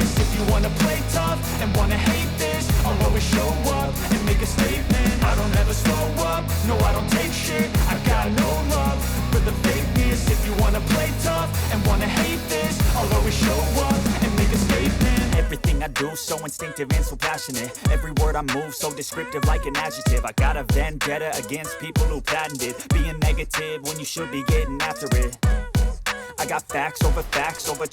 this. If you wanna play tough and wanna hate this, I'll always show up and make a statement. I don't ever slow up, no I don't take shit. I got no love for the fakeness. If you wanna play tough and wanna hate this, I'll always show up and make a statement. Everything I do so instinctive and so passionate. Every word I move so descriptive like an adjective. I got a vendetta against people who patented being negative when you should be getting after it. I got facts over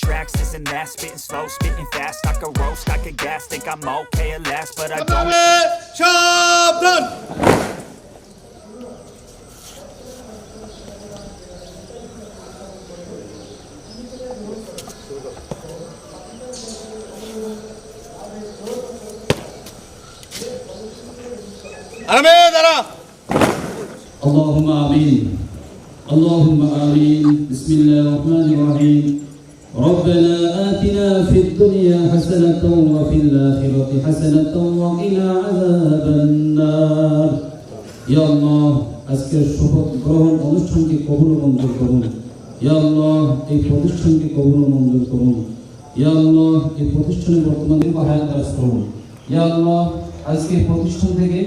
tracks, this and that. Spitting slow, spitting fast. I could roast, I could gas. Think I'm okay at last, but I don't. সাবধান। আরামে দাঁড়া। اللهم آمين اللهم آمين بسم الله الرحمن الرحيم ربنا آتنا في الدنيا حسنة وفي الآخرة حسنة وقنا عذاب النار يا الله আজকের শপথ গ্রহণ অনুষ্ঠানকে কবুল ও মঞ্জুর করুন ইয়া আল্লাহ এই প্রতিষ্ঠানকে কবুল ও মঞ্জুর করুন ইয়া আল্লাহ এই প্রতিষ্ঠানের বর্তমানে হায়াত দারাজ করুন ইয়া আল্লাহ আজকে প্রতিষ্ঠান থেকে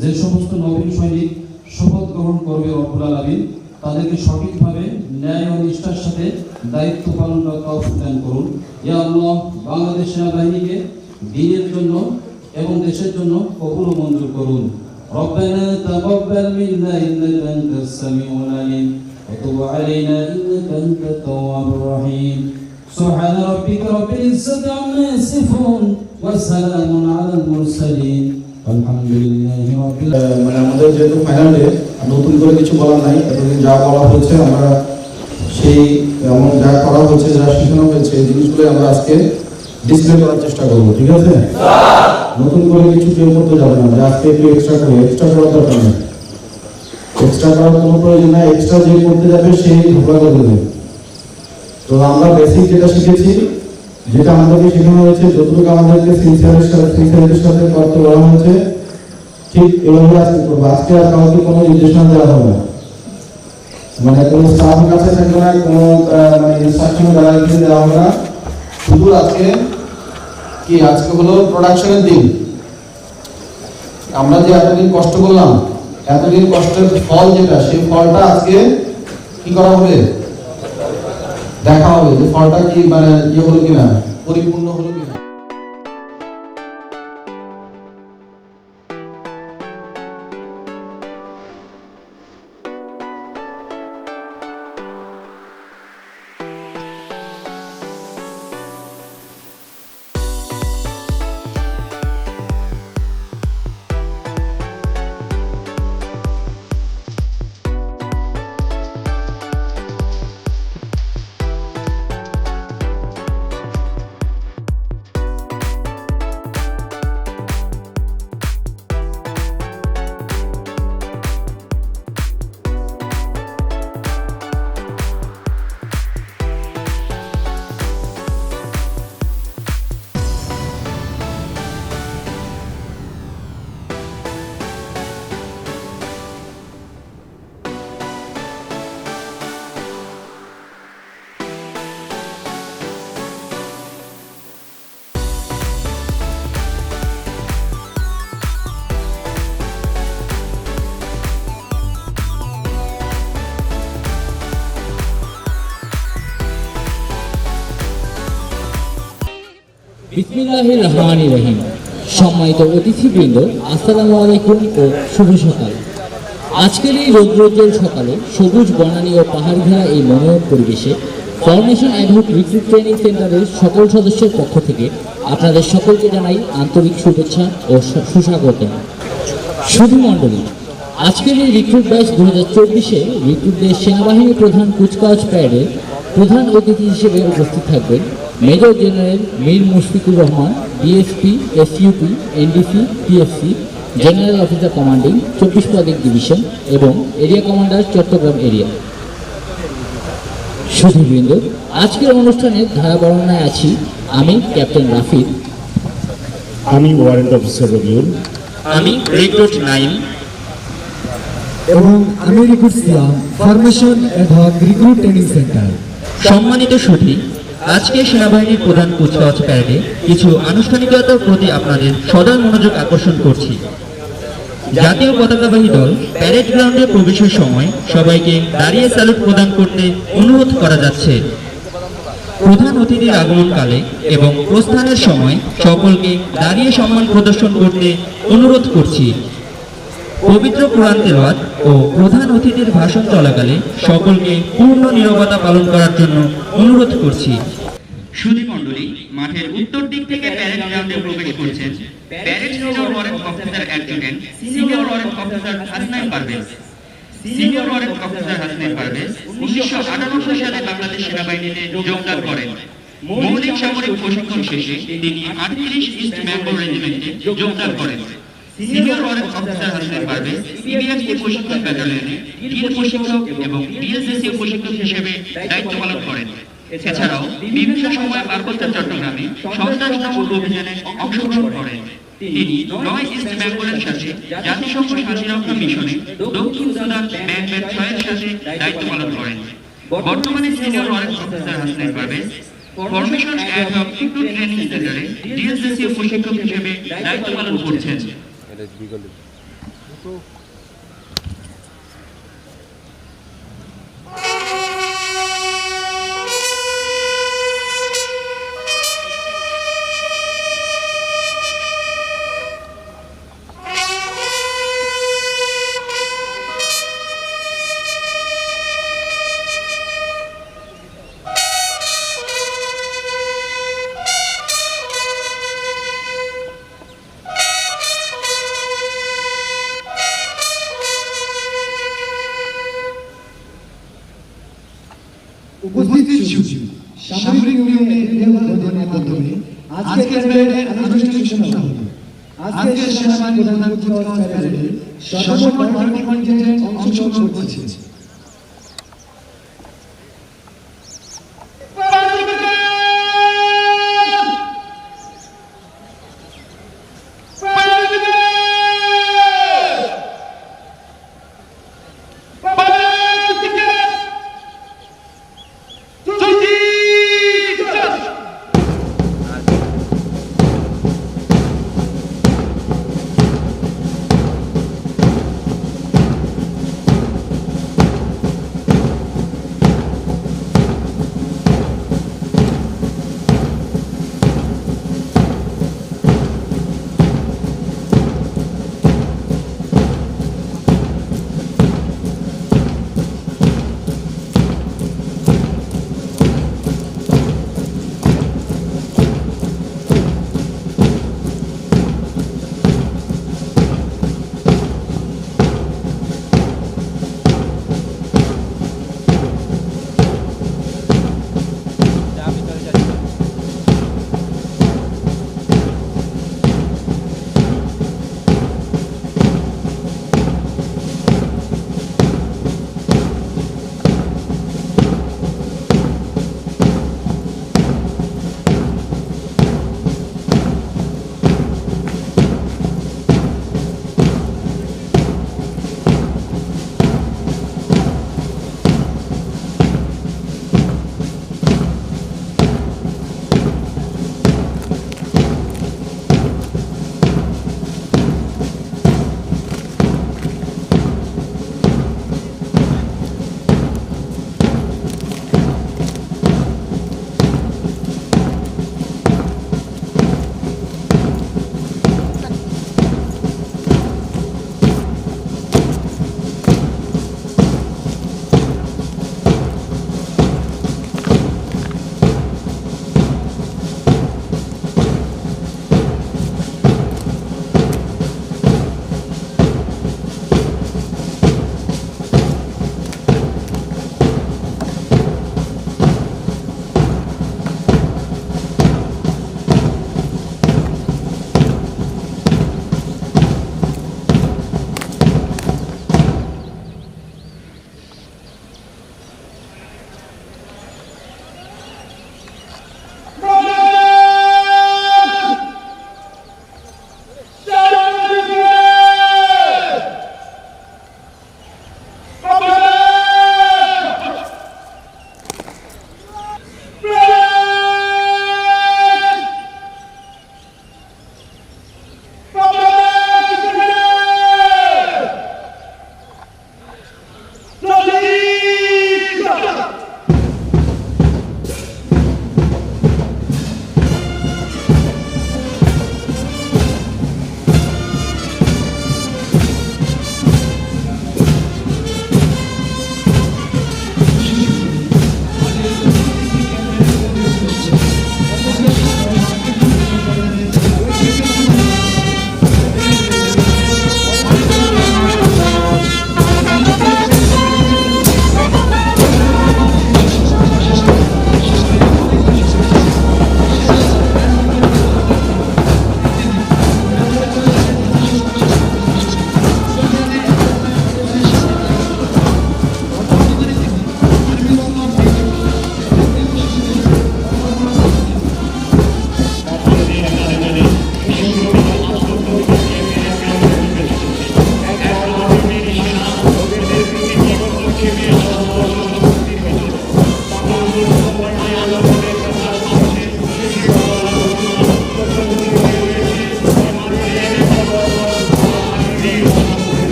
যে সমস্ত নবীন সৈনিক শপথ গ্রহণ করবে রব্বুল আলামিন তাদেরকে সঠিকভাবে ন্যায় ও নিষ্ঠার সাথে দায়িত্ব পালন করার তৌফিক দান করুন ইয়া আল্লাহ বাংলাদেশ সেনাবাহিনীকে দ্বীনের জন্য এবং দেশের জন্য কবুল ও মঞ্জুর করুন ربنا تقبل منا إنك أنت السميع العليم وتب علينا إنك أنت التواب الرحيم سبحان ربك رب العزة عما يصفون وسلام على المرسلين আলহামদুলিল্লাহি রাব্বিল মানে আমাদের যেহেতু ফাইনাল ডে নতুন করে কিছু বলার নাই এতদিন যা বলা হয়েছে আমরা সেই এমন যা করা হয়েছে যা শেখানো হয়েছে এই জিনিসগুলো আমরা আজকে ডিসপ্লে করার চেষ্টা করবো ঠিক আছে নতুন করে কিছু কেউ করতে যাবে না যে আজকে একটু এক্সট্রা করার দরকার নেই এক্সট্রা করার কোনো প্রয়োজন নাই এক্সট্রা যে করতে যাবে সেই ধোকা করে দেবে তো আমরা বেসিক যেটা শিখেছি যেটা আমাদেরকে শেখানো হয়েছে যতটুকু আমাদেরকে সিনসিয়ারিটির সাথে করতে বলা হয়েছে ঠিক এভাবে আজকে করবো আজকে আর কাউকে কোনো নির্দেশনা দেওয়া হবে না মানে কোনো স্টাফের কাছে থাকবে না কোনো মানে ইনস্ট্রাকশন দেওয়া হবে না শুধু আজকে কি আজকে হলো প্রোডাকশনের দিন আমরা যে এতদিন কষ্ট করলাম এতদিন কষ্টের ফল যেটা সেই ফলটা আজকে কি করা হবে দেখা হবে যে ফলটা কি মানে ইয়ে হলো কিনা পরিপূর্ণ হলো কিনা বিসমিল্লাহির রহমানির রহিম সম্মানিত অতিথিবৃন্দ আসসালামু আলাইকুম ও শুভ সকাল আজকের এই রৌদ্রোজ্জ্বল সকালে সবুজ বনানী ও পাহাড় ঘেরা এই মনোরম পরিবেশে ফরমেশন অ্যাডহক রিক্রুট ট্রেনিং সেন্টারের সকল সদস্যের পক্ষ থেকে আপনাদের সকলকে জানাই আন্তরিক শুভেচ্ছা ও সুস্বাগতম শুধু মণ্ডলী আজকের এই রিক্রুট ব্যাচ 2024-এ রিক্রুটদের সেনাবাহিনী প্রধান কুচকাওয়াজ প্যারেডের প্রধান অতিথি হিসেবে উপস্থিত থাকবেন major general Mir Mushfiqur Rahman DSP SUP NDC PFC general officer commanding 24 পদের ডিভিশন এবং এরিয়া কমান্ডার চট্টগ্রাম এরিয়া সুধীবৃন্দ আজকের অনুষ্ঠানের ধারা বর্ণনায় আছি আমি ক্যাপ্টেন রাফিদ আমি ওয়ারেন্ট অফিসার রবিউল আমি রিক্রুট 9 এবং আমি recruit Siam formation ad hoc recruit training centre সম্মানিত সুধী আজকে সেনাবাহিনীর প্রধান কুচকাওয়াজ প্যারেডে কিছু আনুষ্ঠানিকতার প্রতি আপনাদের সদয় মনোযোগ আকর্ষণ করছি। জাতীয় পতাকাবাহী দল প্যারেড গ্রাউন্ডে প্রবেশের সময় সবাইকে দাঁড়িয়ে স্যালুট প্রদান করতে অনুরোধ করা যাচ্ছে। প্রধান অতিথির আগমনকালে এবং প্রস্থানের সময় সকলকে দাঁড়িয়ে সম্মান প্রদর্শন করতে অনুরোধ করছি। পবিত্র কোরআন তেলাওয়াত ও প্রধান অতিথির ভাষণ চলাকালে সকলকে পূর্ণ নীরবতা পালন করার জন্য অনুরোধ করছি। সুধীমণ্ডলী, মাঠের উত্তর দিক থেকে প্যারেড গ্রাউন্ডে প্রবেশ করছেন parade senior warrant officer adjutant senior warrant officer Hasnain Parvez. Senior warrant officer Hasnain Parvez 1998 সালে বাংলাদেশ সেনাবাহিনীতে যোগদান করেন। মৌলিক সামরিক প্রশিক্ষণ শেষে তিনি 38 ইস্ট বেঙ্গল রেজিমেন্টে যোগদান করেন। Senior warrant officer Hasnain Parvez PBST প্রশিক্ষণ ব্যাটালিয়নে টিম প্রশিক্ষক এবং ডিএসএসসি প্রশিক্ষক হিসেবে দায়িত্ব পালন করেন। এছাড়াও বিভিন্ন সময় পার্বত্য চট্টগ্রামে সন্ত্রাসমুক্ত অভিযানে অংশগ্রহণ করেন। তিনি 9 ইস্ট বেঙ্গলের সাথে জাতিসংঘ শান্তিরক্ষা মিশনে দক্ষিণ সুদান ব্যাংক 6 এর সাথে দায়িত্ব পালন করেন। বর্তমানে senior warrant officer Hasnain Parvez formation ad hoc ইকটু ট্রেনিং সেন্টারে ডিএসএসসি প্রশিক্ষক হিসেবে দায়িত্ব পালন করছেন। উপস্থিত শিশু সামরিক নিয়মে নিবন্ধনের মাধ্যমে আজকের প্যারেডে আনুষ্ঠানিক সূচনা হবে। আজকের সেনাবাহিনী প্রধান কুচকাওয়াজ প্যারেডে সর্বমোট 12টি কন্টিনজেন্ট অংশগ্রহণ করছে।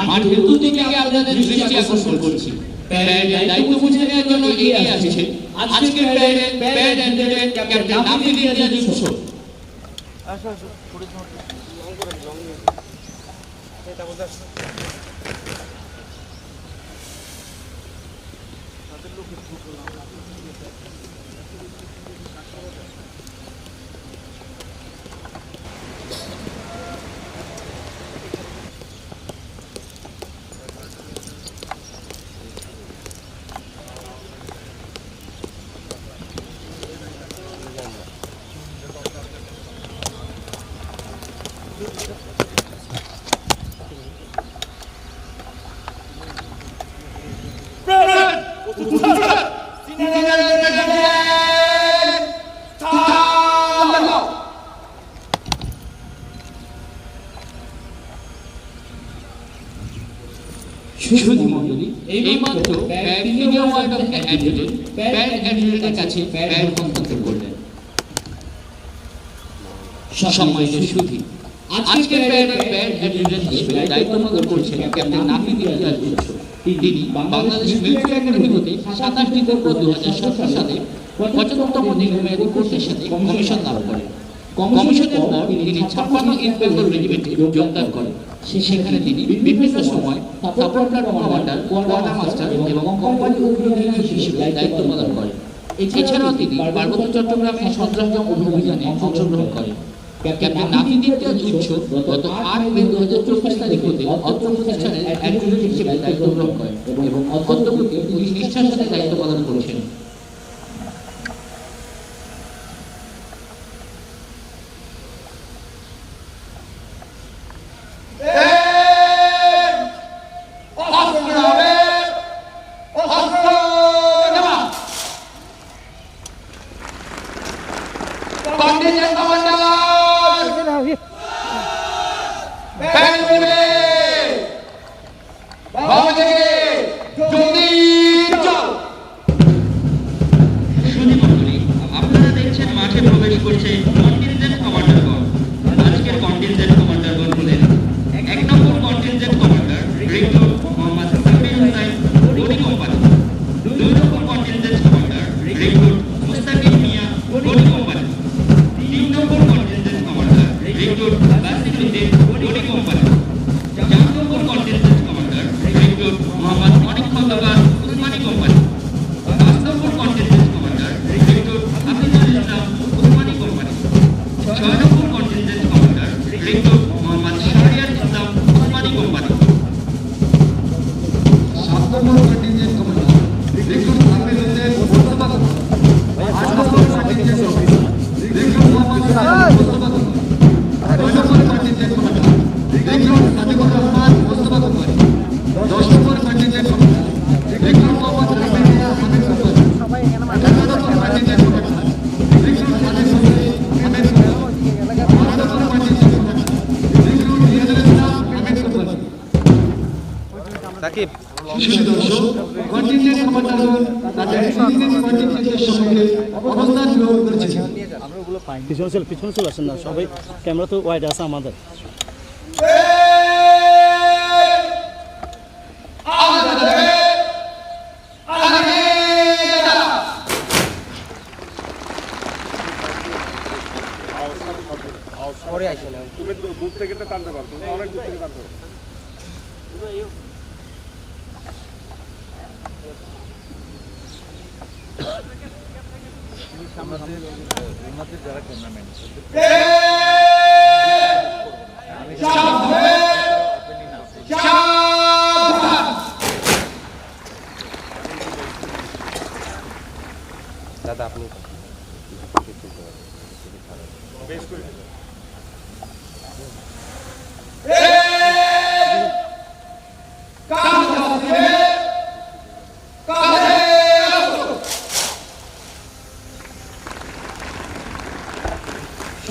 মাঠের উত্তর দিকে আপনাদের দৃষ্টি আকর্ষণ করছি। প্যারেডের দায়িত্ব বুঝে নেওয়ার জন্য এগিয়ে আসছে আজকের প্যারেডের parade attendant captain Nafid Imtiaz Utsho. সুধী মণ্ডলী, এইমাত্র senior ward of advocate parade অ্যাটেন্ডেন্টের কাছে প্যারেড হস্তান্তর করলেন। সম্মানিত সুধী, আজকের প্যারেডের প্যারেড অ্যাটেন্ডেন্ট হিসেবে দায়িত্ব পালন করছেন ক্যাপ্টেন নাফিদ ইমতিয়াজ উৎস। তিনি বাংলাদেশ মিলিটারি একাডেমি হতে 27 ডিসেম্বর 2017 সালে 75তম দীর্ঘমেয়াদী কোর্সের সাথে কমিশন লাভ করেন। কমিশনের পর তিনি 56 ইন্সপেক্টর রেজিমেন্টে যোগদান করেন। সেখানে তিনি বিভিন্ন সময় সাপোর্টার কমান্ডার, কোয়ার্টার মাস্টার এবং কোম্পানি অধিনায়ক হিসেবে দায়িত্ব পালন করেন। এছাড়াও তিনি পার্বত্য চট্টগ্রামে সন্ত্রাসদমন অভিযানে অংশগ্রহণ করেন। ক্যাপ্টেন নাফিদ ইমতিয়াজ উৎস গত 8 মে 2024 তারিখ হতে অত্র প্রতিষ্ঠানের অ্যাডজুটেন্ট হিসেবে দায়িত্ব গ্রহণ করেন এবং অধ্যক্ষকে পুলিশ নিষ্ঠার সাথে দায়িত্ব পালন করেছেন। আপনারা দেখছেন মাঠে প্রবেশ করছে কন্টিনজেন্ট কমান্ডারগণ। আজকের কন্টিনজেন্ট কমান্ডারগণ হলেন 1 number contingent commander recruit Mohammad Sabbir Hossain Gani company, 2 number contingent commander recruit Mustakim Mia Gani company, 3 number contingent commander recruit Basiruddin Gani company, 4 number contingent commander recruit Mohammad Anik Khandakar Osmani company, 5 number contingent commander recruit Hafizul Islam Osmani company, 6 number contingent commander recruit Mohammad Shahriar Islam Osmani company, 7 number contingent commander recruit Hafiz Hossain Mostafa company, 8 নম্বর contingent officer recruit Mohammad Saheb Mostafa company, 9 number contingent commander recruit Sadiqur Rahman Mostafa company, 10 number contingent commander recruit Mohammad Rafi Mia Hamid company, 11 number contingent commander recruit Hamid Hossain Hamid company, 12 number contingent commander recruit Riazul Islam Hamid company. সুধী দর্শক, contingent কমান্ডারগণ তাদের নিজ নিজ কন্টিনজেন্টের সঙ্গে অবস্থান গ্রহণ করেছেন। পিছনে চলে আসেন না, সবাই ক্যামেরা তো ওয়াইড আছে আমাদের।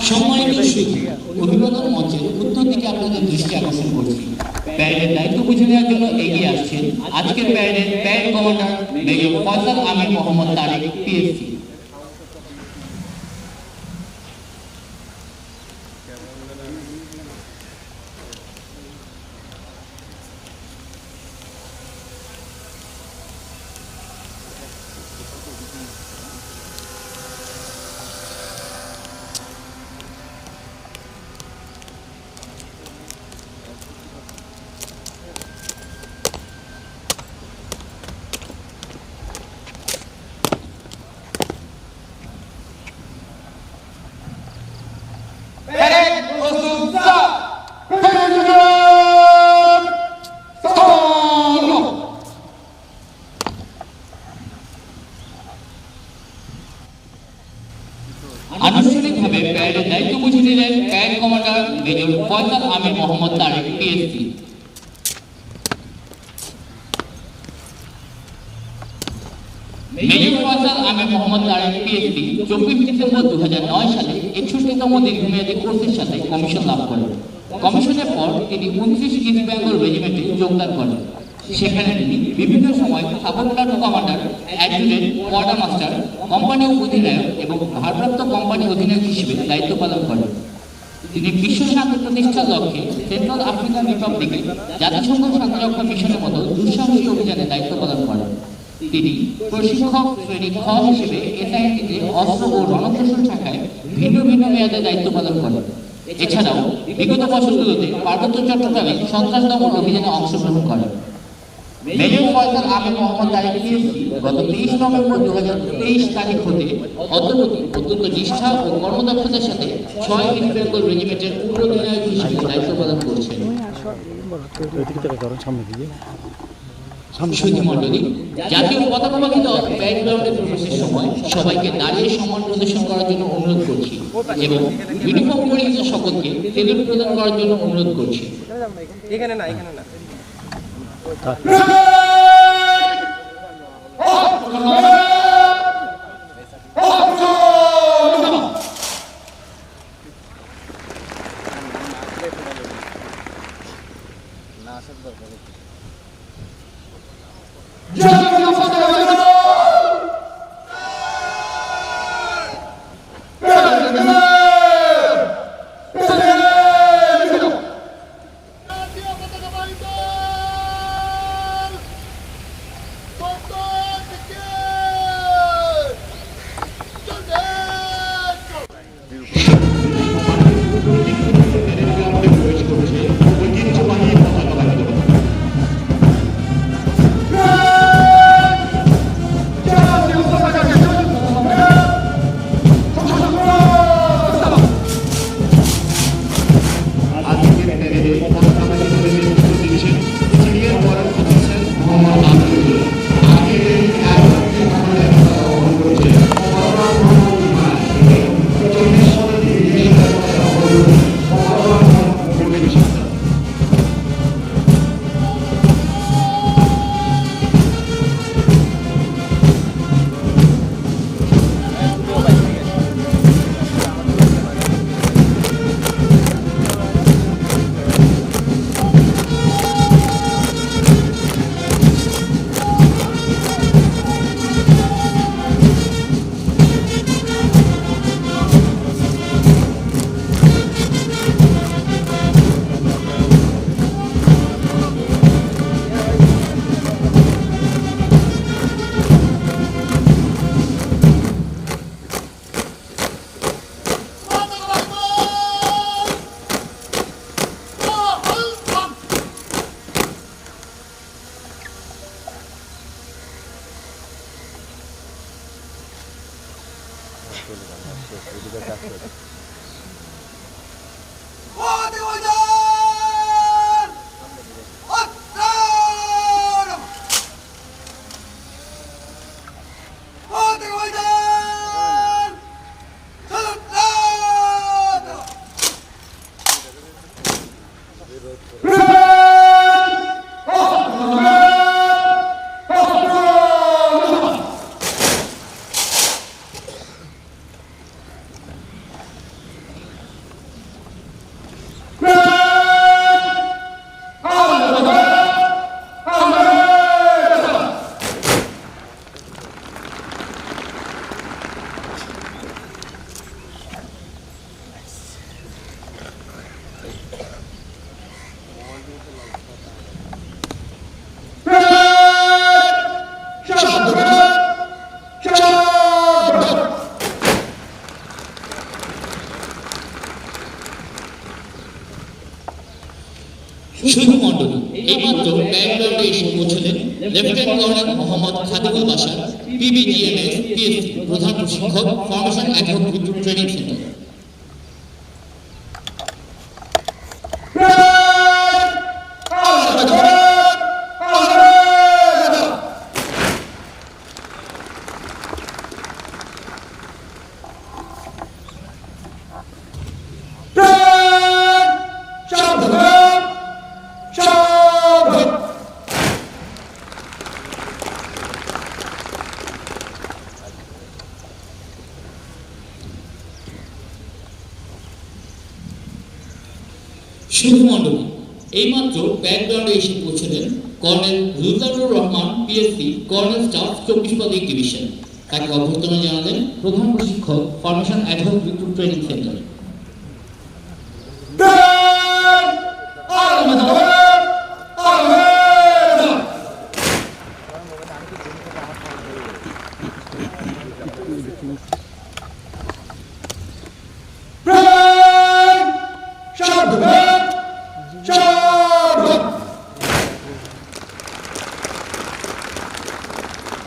সম্মানিত সুধী, অভিবাদন মঞ্চের উত্তর দিকে আপনাদের দৃষ্টি আকর্ষণ করছি। প্যারেডের দায়িত্ব বুঝে নেওয়ার জন্য এগিয়ে আসছেন আজকের প্যারেডের parade commander major Faisal Amir Mohammad Tarique, PSC. প্যারেডের দায়িত্ব বুঝে নিলেন parade commander major Faisal Amir Mohammad Tarique PSC. Major Faisal Amir Mohammad Tarique PSC 24 December 2009 সালে 61তম দীর্ঘমেয়াদী কোর্সের সাথে কমিশন লাভ করেন। কমিশনের পর তিনি 29 ইস্ট বেঙ্গল রেজিমেন্টে যোগদান করেন। সেখানে তিনি বিভিন্ন সময় subordinate commander, adjutant, quarter master, company অধিনায়ক এবং ভারপ্রাপ্ত কোম্পানি অধিনায়ক হিসেবে দায়িত্ব পালন করেন। তিনি বিশ্ব শান্তি প্রতিষ্ঠার লক্ষ্যে সেন্ট্রাল আফ্রিকান রিপাবলিকে জাতিসংঘ শান্তিরক্ষা মিশনের মতো দুঃসাহসী অভিযানে দায়িত্ব পালন করেন। তিনি প্রশিক্ষক শ্রেণী খ হিসেবে এসআইটিতে অস্ত্র ও রণকৌশল শাখায় ভিন্ন ভিন্ন মেয়াদে দায়িত্ব পালন করেন। এছাড়াও বিগত বছরগুলোতে পার্বত্য চট্টগ্রামে সন্ত্রাস দমন অভিযানে অংশগ্রহণ করেন। মেজর ফয়সাল আমির মোহাম্মদ তারেক পিএসসি গত 23 নভেম্বর 2023 তারিখ হতে অদ্যাবধি অত্যন্ত নিষ্ঠা ও কর্মদক্ষতার সাথে 6 ইস্ট বেঙ্গল রেজিমেন্টের উপ অধিনায়ক হিসেবে দায়িত্ব পালন করছেন। সুধীমণ্ডলী, জাতীয় পতাকা বাহিত প্যারেড গ্রাউন্ডে প্রবেশের সময় সবাইকে দাঁড়িয়ে সম্মান প্রদর্শন করার জন্য অনুরোধ করছি এবং ইউনিফর্ম পরিহিত সকলকে সেলুট প্রদান করার জন্য অনুরোধ করছি। এখানে না সুধীমণ্ডলী, এইমাত্র প্যারেড গ্রাউন্ডে এসে পৌঁছলেন lieutenant colonel Mohammad Khadimul Bashar, PBGMS PSC প্রধান প্রশিক্ষক, ফরমেশন অ্যাডহক ট্রেনিং সেন্টার। শুধু মণ্ডলী, এইমাত্র ব্যাকগ্রাউন্ডে এসে পৌঁছলেন colonel Rujanur Rahman PSC, colonel staff 24 পদক ডিভিশন। তাকে অভ্যর্থনা জানালেন প্রধান প্রশিক্ষক, formation ad hoc recruit training centre.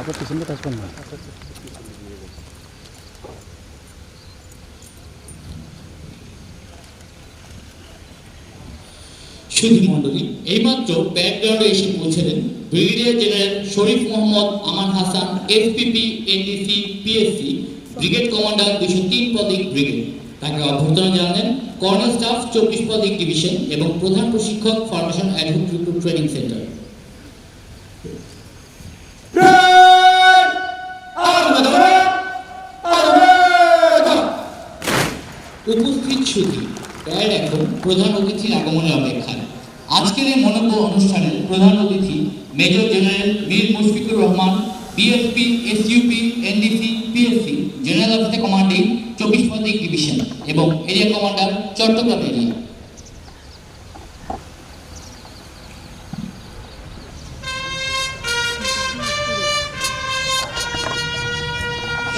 আপনার পিছনে কাজ করুন না। সুধী মণ্ডলী, এইমাত্র ব্যাকগ্রাউন্ডে এসে পৌঁছলেন brigadier general Sharif Mohammad Aman Hasan, SPP, NDC, PSC, brigade commander 203 পদক ব্রিগেড। তাকে অভ্যর্থনা জানালেন কর্নেল স্টাফ 24 পদক ডিভিশন এবং প্রধান প্রশিক্ষক, formation ad hoc recruit training centre. উপস্থিত সুধী, প্রায় এখন প্রধান অতিথির আগমনের অপেক্ষায়। আজকের এই মনোজ্ঞ অনুষ্ঠানের প্রধান অতিথি major general Mir Mushfiqur Rahman, BSP, SUP, NDC, PSC, general অফিসে কমান্ডিং 24 পদক ডিভিশন এবং এরিয়া কমান্ডার চট্টগ্রাম এরিয়া।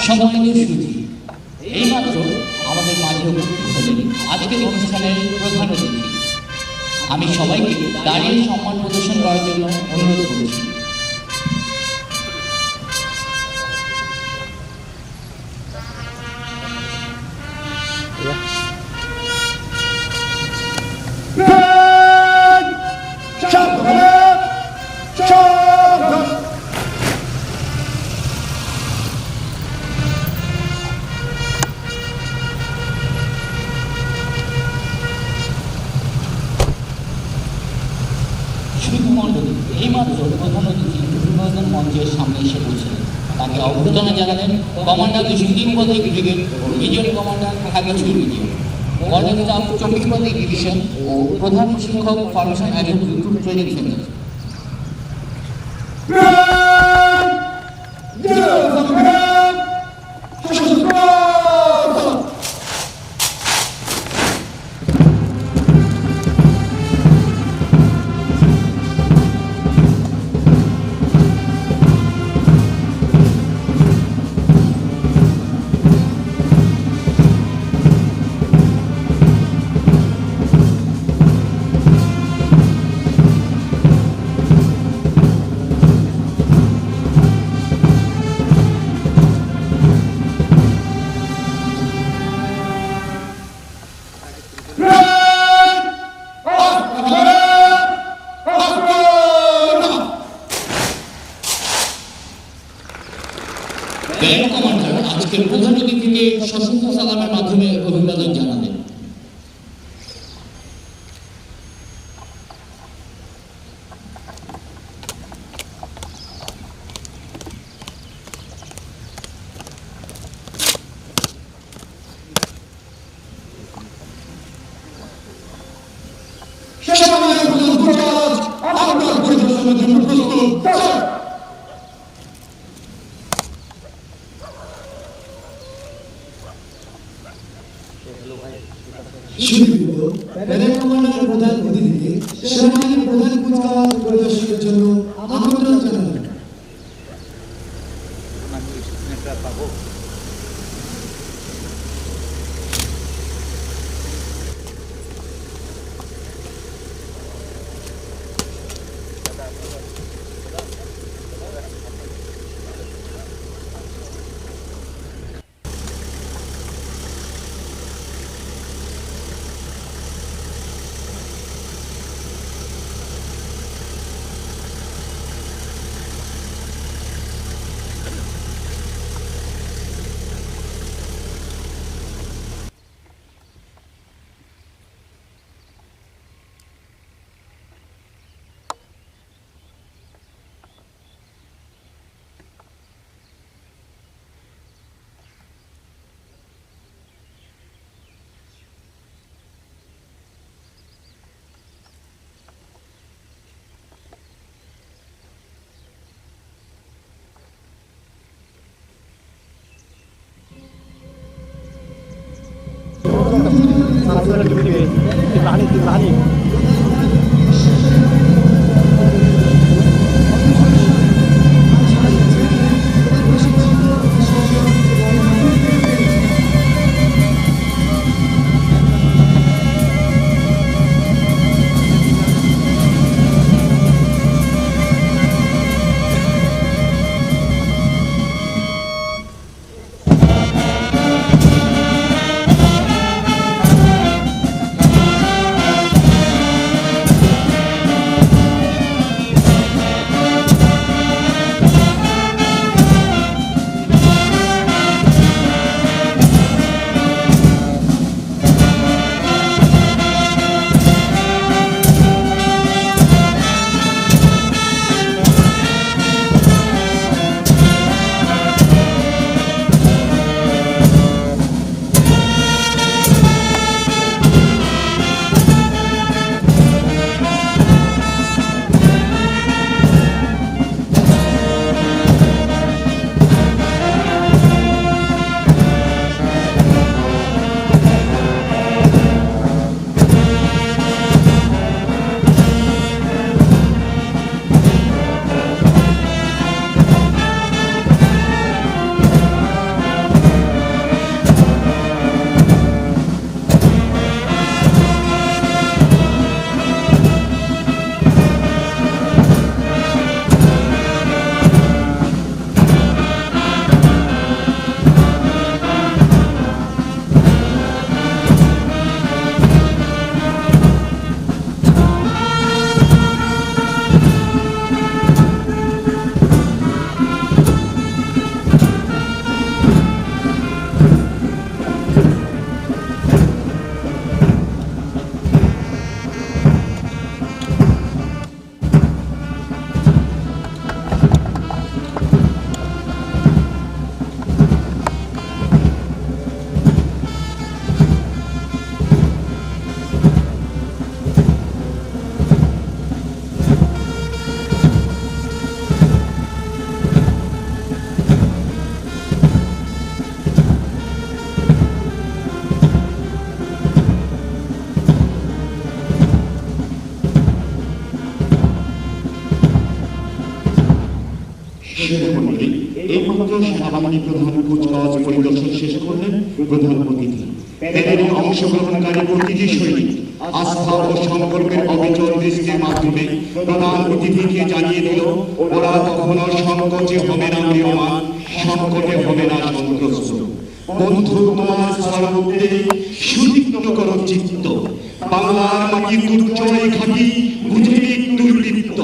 সম্মানিত সুধী, এইমাত্র আমাদের মাঝে উপস্থিত হলেন আজকের অনুষ্ঠানের প্রধান অতিথি। আমি সবাইকে দাঁড়িয়ে সম্মান প্রদর্শন করার জন্য অনুরোধ করছি। মণ্ডলী, এইমাত্র প্রধান অতিথি অভিবাদন মঞ্চের সামনে এসে পৌঁছলেন। তাকে অভ্যর্থনা জানালেন কমান্ডার 203 পদক ব্রিগেড ও region commander Khagrachari region, colonel staff 24 পদক ডিভিশন ও প্রধান প্রশিক্ষক, formation ad hoc recruit training centre. Band commander আজকের প্রধান অতিথিকে সশস্ত্র সালামের মাধ্যমে অভিবাদন জানালেন। প্যারেড কমান্ডার প্রধান অতিথিকে সেনাবাহিনীর প্রধান কুচকাওয়াজ পরিদর্শনের জন্য আমন্ত্রণ জানালেন। এই মাত্র সেনাবাহিনী প্রধান কুচকাওয়াজ পরিদর্শন শেষ করলেন প্রধান অতিথি। প্যারেডে অংশগ্রহণকারী প্রতিটি সৈনিক আস্থা ও সংকল্পের অবিচল দৃষ্টির মাধ্যমে প্রধান অতিথিকে জানিয়ে দিল ওরা কখনো সংকোচে হবে না ম্রিয়মান, সংকটে হবে না সন্ত্রস্ত। বন্ধু তোমার সর্বত্রে সুদীপ্ত করো চিত্ত, বাংলার মাটির দুর্জয় ঘাটি বুঝে মৃত্যুর বৃত্ত।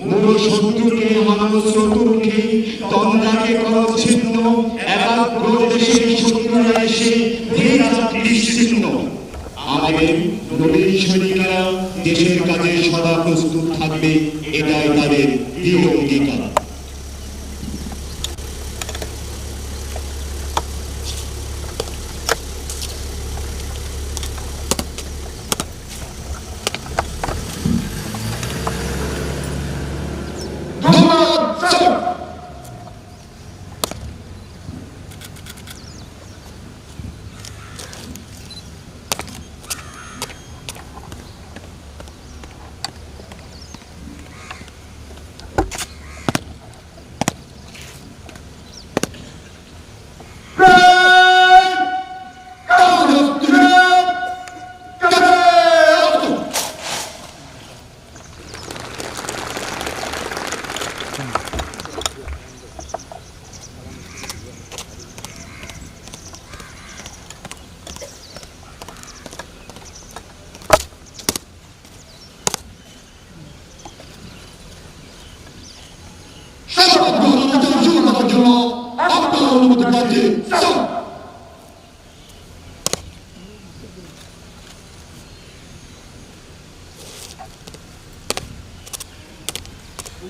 মূল শত্রুকে হানানো শত্রুকে তন্দ্রাকে করো ছিন্ন, একাগ্র দেশের শত্রুরা এসে ভেঙে যাক নিশ্চিহ্ন। আমাদের নবীন সৈনিকেরা দেশের কাজে সদা প্রস্তুত থাকবে, এটাই তাদের দৃঢ় অঙ্গীকার।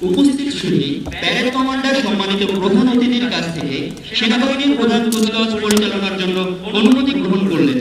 উপস্থিত সৈনিক প্যারেড কমান্ডার সম্মানিত প্রধান অতিথির কাছ থেকে সেনাবাহিনীর প্রধান কুচকাওয়াজ পরিচালনার জন্য অনুমতি গ্রহণ করলেন।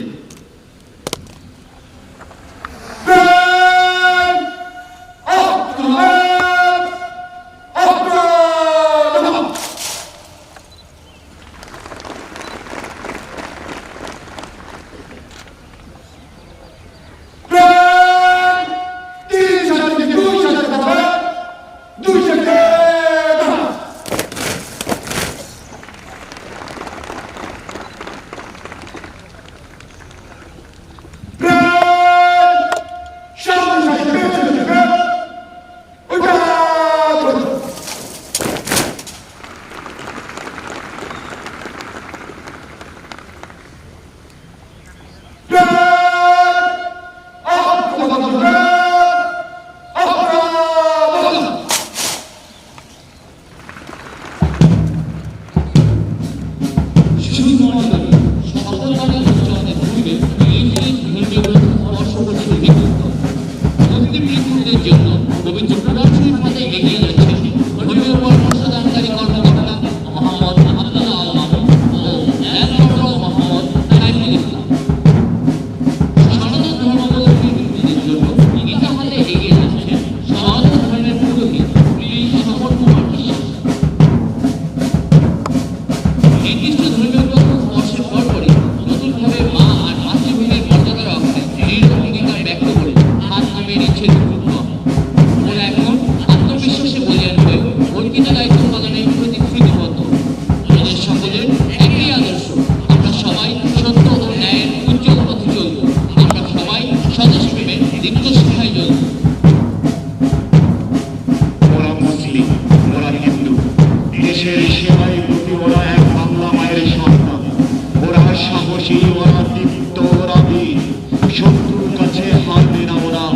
শত্রুর কাছে হারবে না ওরা,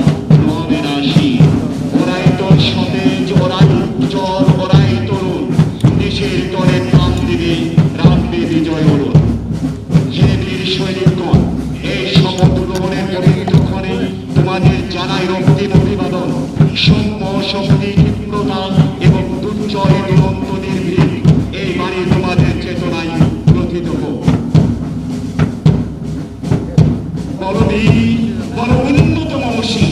হবে না শীত। ওরাই তোর সতেজ, ওরাই উজ্জ্বল, ওরাই তরুণ, দেশের তরে প্রাণ দিবে, রাখবে বিজয় অরুণ। হে বীর সৈনিকগণ, এই শপথ গ্রহণের পবিত্রক্ষণে তোমাদের জানাই রক্তিম অভিবাদন। সৌম্য শক্তি, ক্ষিপ্রতা এবং দুর্জয় দুরন্ত নির্ভীক এই বাণী তোমাদের চেতনায় প্রথিত হোক। বলো বীর, বলো উন্নত মনসী,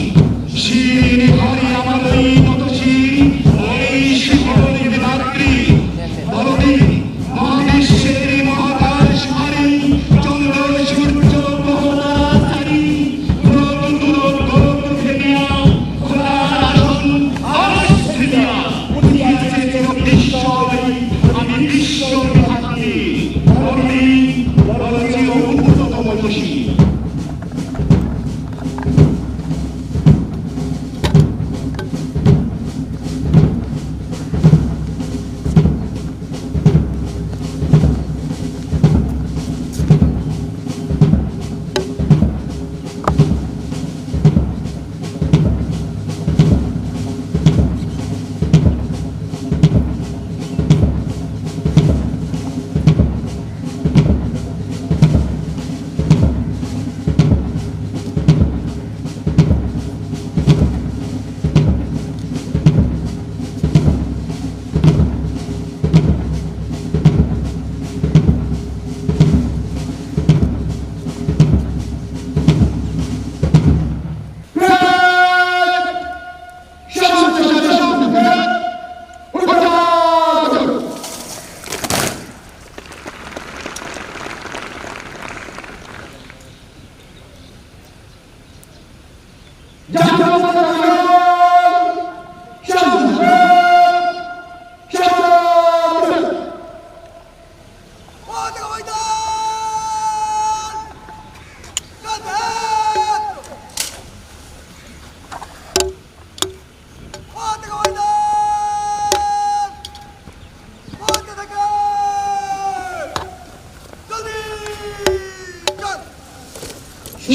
শির হারি আমার ওই নত শির, ওই শিখরের রাত্রি। বলো বীর, মহাবিশ্বের মহাকাশ হারি, চন্দ্র সূর্য গ্রহতারি, গ্রহ গ্রহ ফেলিয়া খোলার আসন আশ্রিয়া উঠিয়াছে বিশ্বয়, আমি বিশ্বকে থাকি। বলো বীর, বলো চির উন্নত মনসী।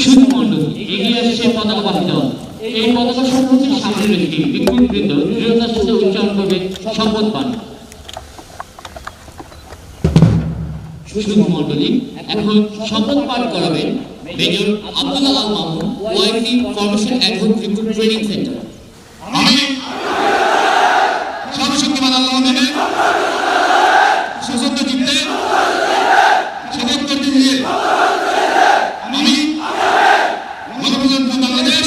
সুধীমণ্ডলী এগিয়ে আসছে পতাকা বাহিত। এই পতাকা সমূহকে সামনে রেখে বিক্ষুব্ধ দৃঢ়তার সাথে উচ্চারণ করবে শপথ বাণী। সুধীমণ্ডলী এখন শপথ পাঠ করাবেন মেজর আব্দুল্লাহ আল মামুন, ওয়াইটি formation advocate recruit training centre. আমি সর্বশক্তিমান আল্লাহ নেবে সশস্ত্র চিত্তে শপথ করতে গিয়ে আমি গণপ্রজাতন্ত্রী বাংলাদেশ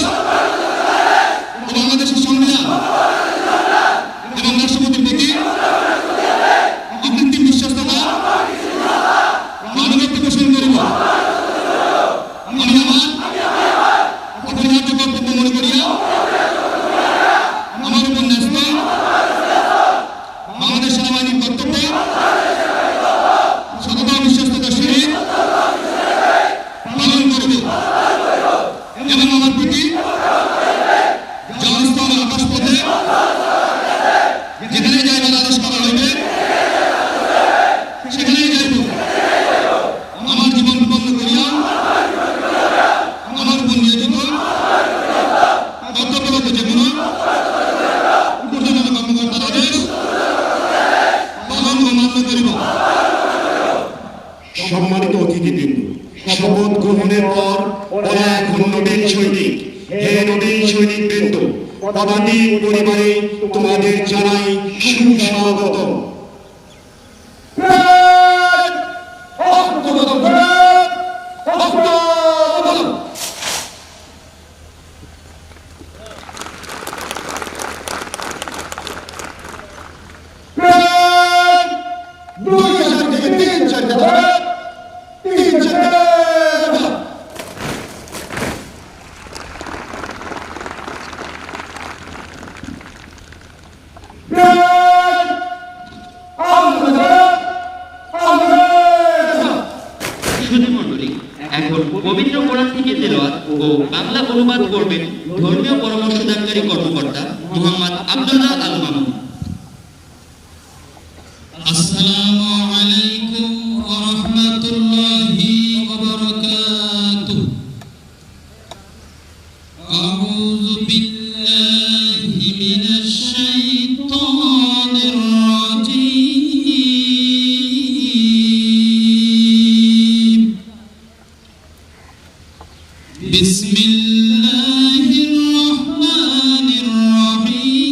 ও বাংলাদেশের সংবিধান এবং রাষ্ট্রপতির প্রতি অকৃত্রিম বিশ্বাসতা আনুগত্য পোষণ করিব। আমি আমার অপরিহার্য কর্তব্য মনে করিয়া আমার উপর ন্যস্ত বাংলাদেশ সেনাবাহিনীর কর্তব্য সততা বিশ্বাসতার সহিত পালন করব এবং আমার প্রতি জনস্থল আকাশ পথে যেখানে যাইবার আদেশ করা হইবে সেখানেই যাইব। আমার জীবন বিপন্ন করিয়া আমার উপর নিয়োজিত কর্তব্যগত যে কোনো ঊর্ধ্বতন কর্মকর্তার আদেশ পালন ও মান্য করিব। সম্মানিত অতিথিবৃন্দ, শপথ গ্রহণের পর ওরা এখন নবীন সৈনিক। হে নবীন সৈনিক বৃন্দ, পদাতিক পরিবারে তোমাদের জানাই সুস্বাগত। সুধীমণ্ডলী এখন পবিত্র কোরআন থেকে তেলাওয়াত ও বাংলা অনুবাদ করবেন ধর্মীয় পরামর্শদানকারী কর্মকর্তা মুহাম্মদ আব্দুল্লাহ আল মামুন। আসসালামু আলাইকুম ওয়া রাহমাতুল্লাহি ওয়া বারাকাতুহু। أعوذ بالله من الشيطان الرجيم بسم الله الرحمن الرحيم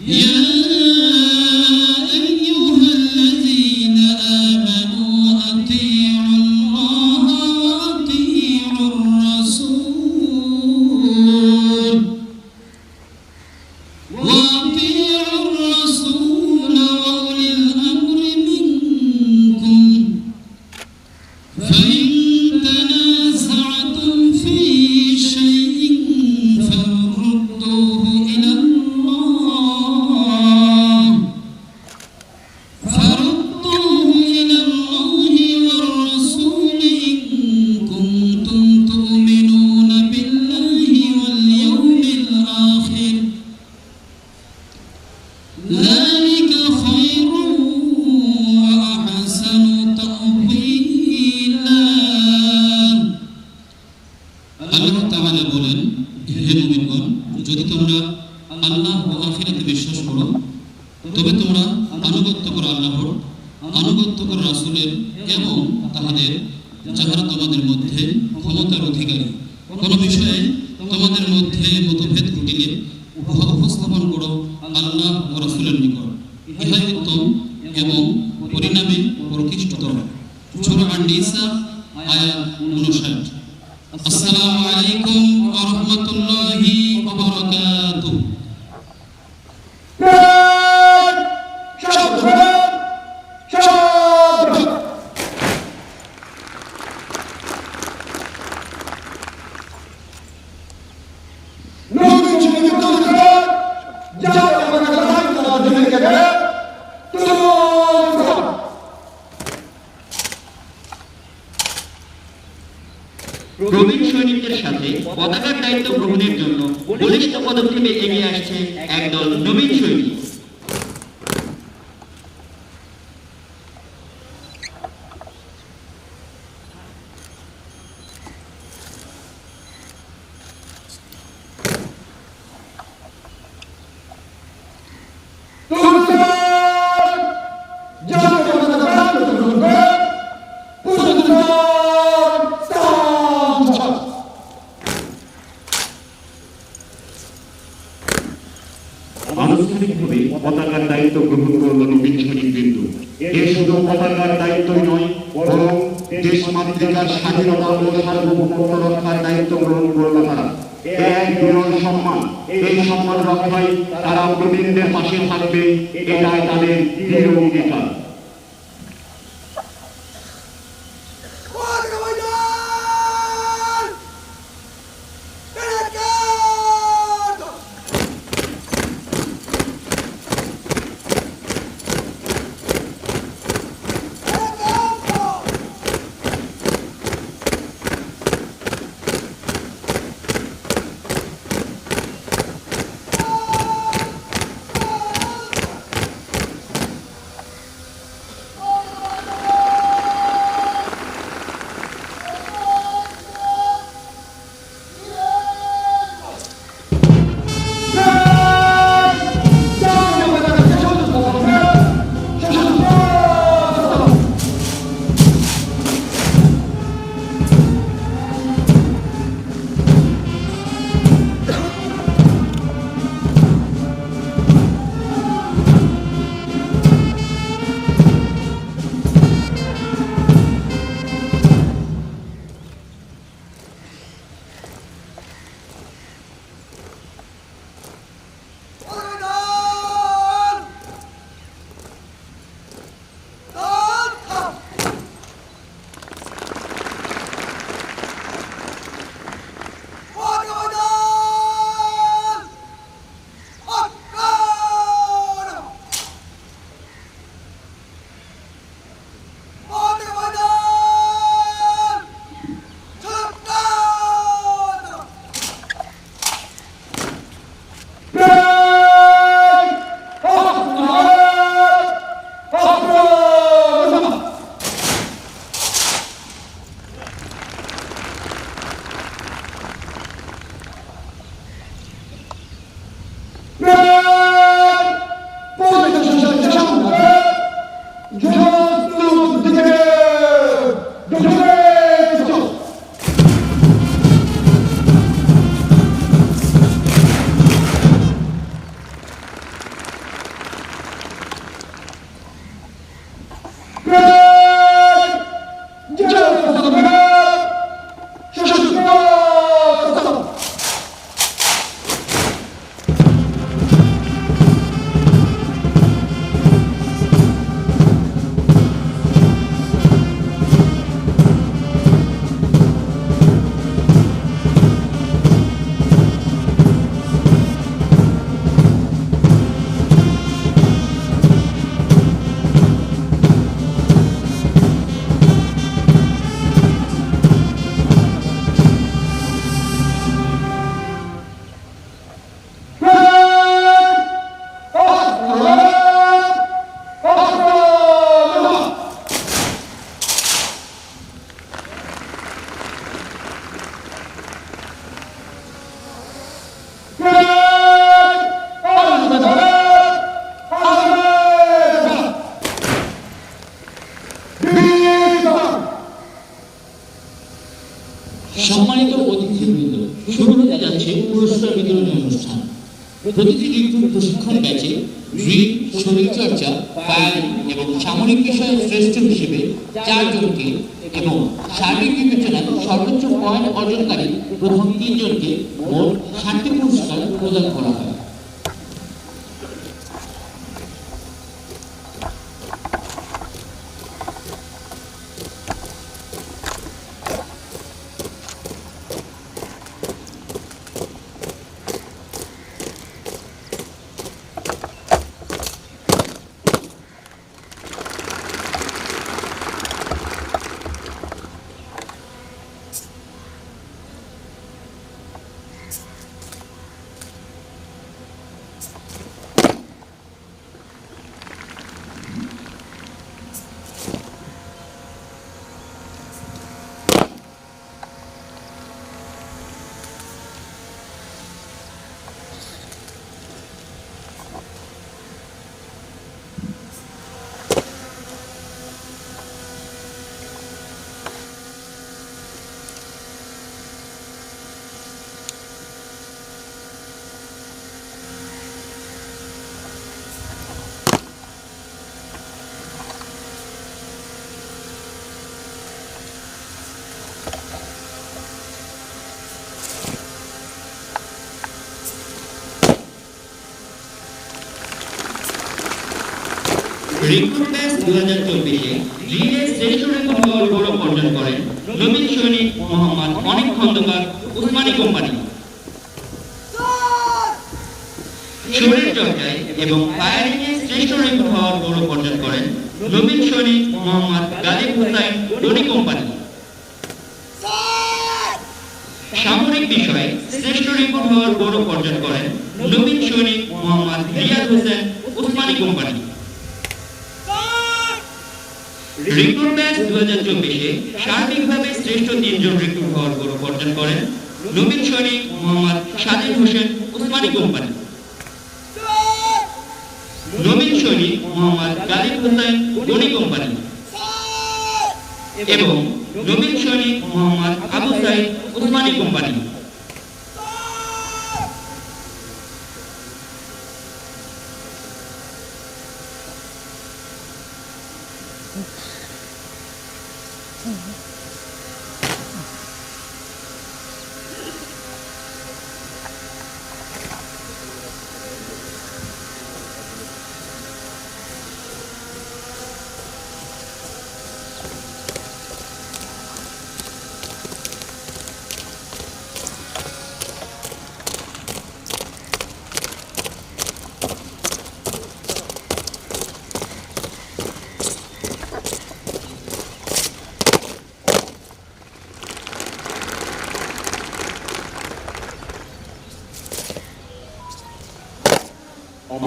يا أيها الذين آمنوا أطيعوا الله وأطيعوا الرسول وأولي الأمر منكم فإن تنازعتم في شيء فردوه إلى الله والرسول إن كنتم تؤمنون بالله واليوم الآخر ذلك خير وأحسن تأويلا আল্লাহ তাআলা বলেন, হে মুমিনগণ, যদি তোমরা আল্লাহ ও আখিরাতে বিশ্বাস করো তবে তোমরা আনুগত্য করো আল্লাহর, আনুগত্য করো রাসূলের এবং তাহাদের যাহারা তোমাদের মধ্যে ক্ষমতার অধিকারী। কোন বিষয়ে তোমাদের মধ্যে মতভেদ ঘটিলে উহা উপস্থাপন করো আল্লাহ ও রাসূলের নিকট, ইহাই উত্তম এবং পরিণামে প্রকৃষ্টতর। সূরা আন-নিসা আয়াত 59। আসসালামু আলাইকুম ওয়া রাহমাতুল্লাহি ওয়া বারাকাতুহু। প্রবীণ সৈনিকদের সাথে পতাকার দায়িত্ব গ্রহণের জন্য বলিষ্ঠ পদক্ষেপে এগিয়ে আসছে একদল নবীন সৈনিক। আনুষ্ঠানিকভাবে পতাকার দায়িত্ব গ্রহণ করল নবীন সৈনিকবৃন্দ। এ শুধু পতাকার দায়িত্বই নয়, বরং দেশ মাতৃকার স্বাধীনতা ও সার্বভৌমত্ব রক্ষার দায়িত্ব গ্রহণ করল তারা। এক বিরল সম্মান, এই সম্মান রক্ষায় তারা প্রবীণদের পাশে থাকবে, এটাই তাদের দৃঢ় অঙ্গীকার। সম্মানিত অতিথিবৃন্দ, শুরু হতে যাচ্ছে পুরস্কার বিতরণী অনুষ্ঠান। প্রতিটি যুদ্ধ প্রশিক্ষণ ব্যাচে ড্রিল, শরীরচর্চা, ফায়ারিং এবং সামরিক বিষয়ে শ্রেষ্ঠ হিসেবে 4 জনকে এবং সার্বিক বিবেচনায় সর্বোচ্চ পয়েন্ট অর্জনকারী প্রথম 3 জনকে মোট 60টি পুরস্কার প্রদান করা হয়। রিক্রুট ব্যাচ 2024-এ রিলে শ্রেষ্ঠ রেকর্ড হওয়ার গৌরব অর্জন করেন নবীন সৈনিক মোহাম্মদ অনিক খন্দকার, উসমানী কোম্পানি। শরীরচর্চায় এবং ফায়ারিংয়ে শ্রেষ্ঠ রেকর্ড হওয়ার গৌরব অর্জন করেন নবীন সৈনিক মোহাম্মদ গালিব হুসাইন, ডনি কোম্পানি। সামরিক বিষয়ে শ্রেষ্ঠ রেকর্ড হওয়ার গৌরব অর্জন করেন নবীন সৈনিক Mohammad Riyad Hossain, Osmani company. Recruit batch 2024-এ সার্বিকভাবে শ্রেষ্ঠ 3 জন রিক্রুট হওয়ার গৌরব অর্জন করেন নবীন সৈনিক মোহাম্মদ সাজিদ হোসেন, উসমানী কোম্পানি। নবীন সৈনিক মোহাম্মদ গালিব হুসাইন, ডনি কোম্পানি এবং নবীন সৈনিক মোহাম্মদ আবু সাইদ, উসমানী কোম্পানি।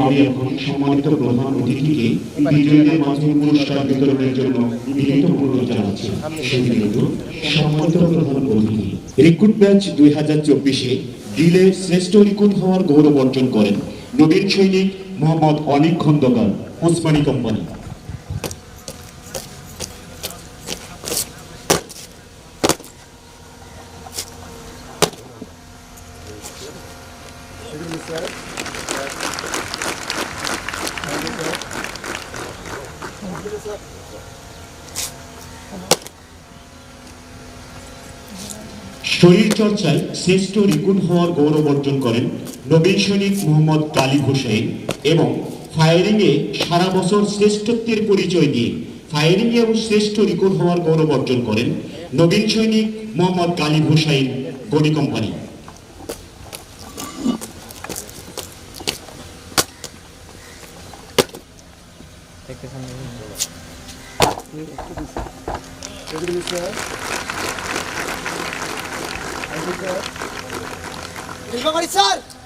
আমি এখন সম্মানিত প্রধান অতিথিকে বিজয়ীদের মাঝে পুরস্কার বিতরণের জন্য বিনীত অনুরোধ জানাচ্ছি। সম্মানিত প্রধান অতিথি, রিক্রুট ব্যাচ 2024-এ ডিলে শ্রেষ্ঠ রিক্রুট হওয়ার গৌরব অর্জন করেন নবীন সৈনিক মোহাম্মদ অনিক খন্দকার, উসমানী কোম্পানি। শরীর চর্চায় শ্রেষ্ঠ রিক্রুট হওয়ার গৌরব অর্জন করেন নবীন সৈনিক মোহাম্মদ গালিব হোসেন এবং ফায়ারিংয়ে সারা বছর শ্রেষ্ঠত্বের পরিচয় দিয়ে ফায়ারিংয়ে এবং শ্রেষ্ঠ রিক্রুট হওয়ার গৌরব অর্জন করেন নবীন সৈনিক মোহাম্মদ গালিব হোসেন গনি কোম্পানি। স্যার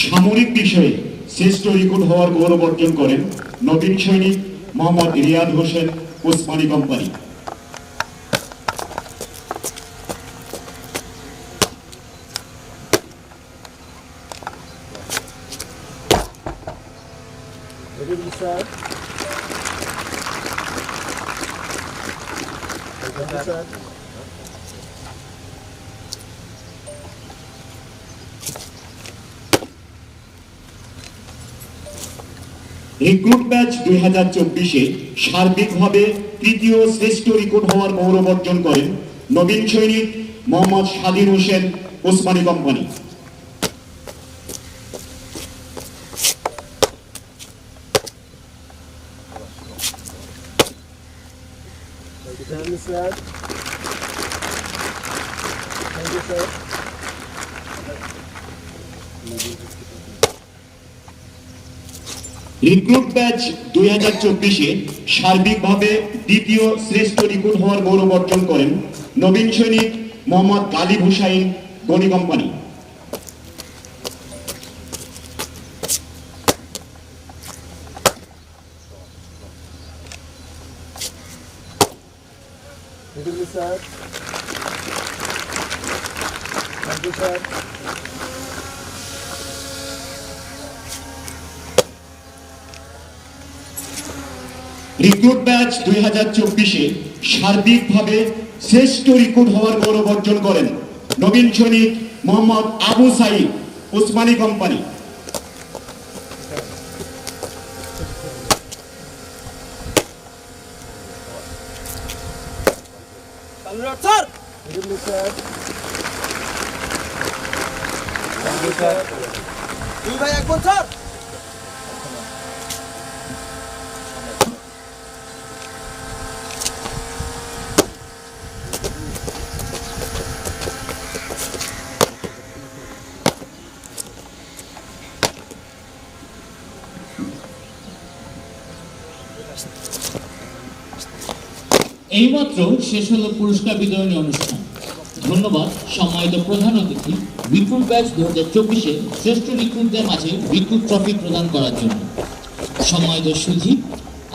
সামরিক বিষয়ে শ্রেষ্ঠ রিক্রুট হওয়ার গৌরব অর্জন করেন নবীন সৈনিক Mohammad Riyad Hossain Osmani company. Recruit batch 2024-এ সার্বিকভাবে তৃতীয় শ্রেষ্ঠ রিক্রুট হওয়ার গৌরব অর্জন করেন নবীন সৈনিক Mohammad Sadir Hossain Osmani company. Recruit batch 2024-এ সার্বিকভাবে দ্বিতীয় শ্রেষ্ঠ রিক্রুট হওয়ার গৌরব অর্জন করেন নবীন সৈনিক Mohammad Galib Hossain Gani company. Recruit batch 2024-এ সার্বিকভাবে শ্রেষ্ঠ রিক্রুট হওয়ার গৌরব অর্জন করেন নবীন সৈনিক মোহাম্মদ আবু সাইদ ওসমানী কোম্পানি। ভাই একবার স্যার এইমাত্র শেষ হলো পুরস্কার বিতরণী অনুষ্ঠান। ধন্যবাদ সম্মানিত প্রধান অতিথি রিক্রুট ব্যাচ 2024-এ শ্রেষ্ঠ রিক্রুটদের মাঝে রিক্রুট ট্রফি প্রদান করার জন্য। সম্মানিত সুধী,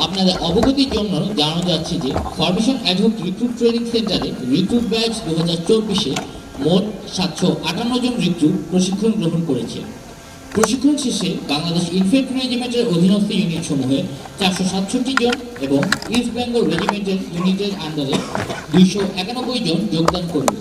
আপনাদের অবগতির জন্য জানানো যাচ্ছে যে ফরমেশন অ্যাডহক রিক্রুট ট্রেনিং সেন্টারে রিক্রুট ব্যাচ 2024-এ মোট 758 জন রিক্রুট প্রশিক্ষণ গ্রহণ করেছে। প্রশিক্ষণ শেষে বাংলাদেশ ইনফ্যান্ট্রি রেজিমেন্টের অধীনস্থ ইউনিট সমূহে 467 জন এবং ইস্ট বেঙ্গল রেজিমেন্টের ইউনিটের আন্ডারে 291 জন যোগদান করবে।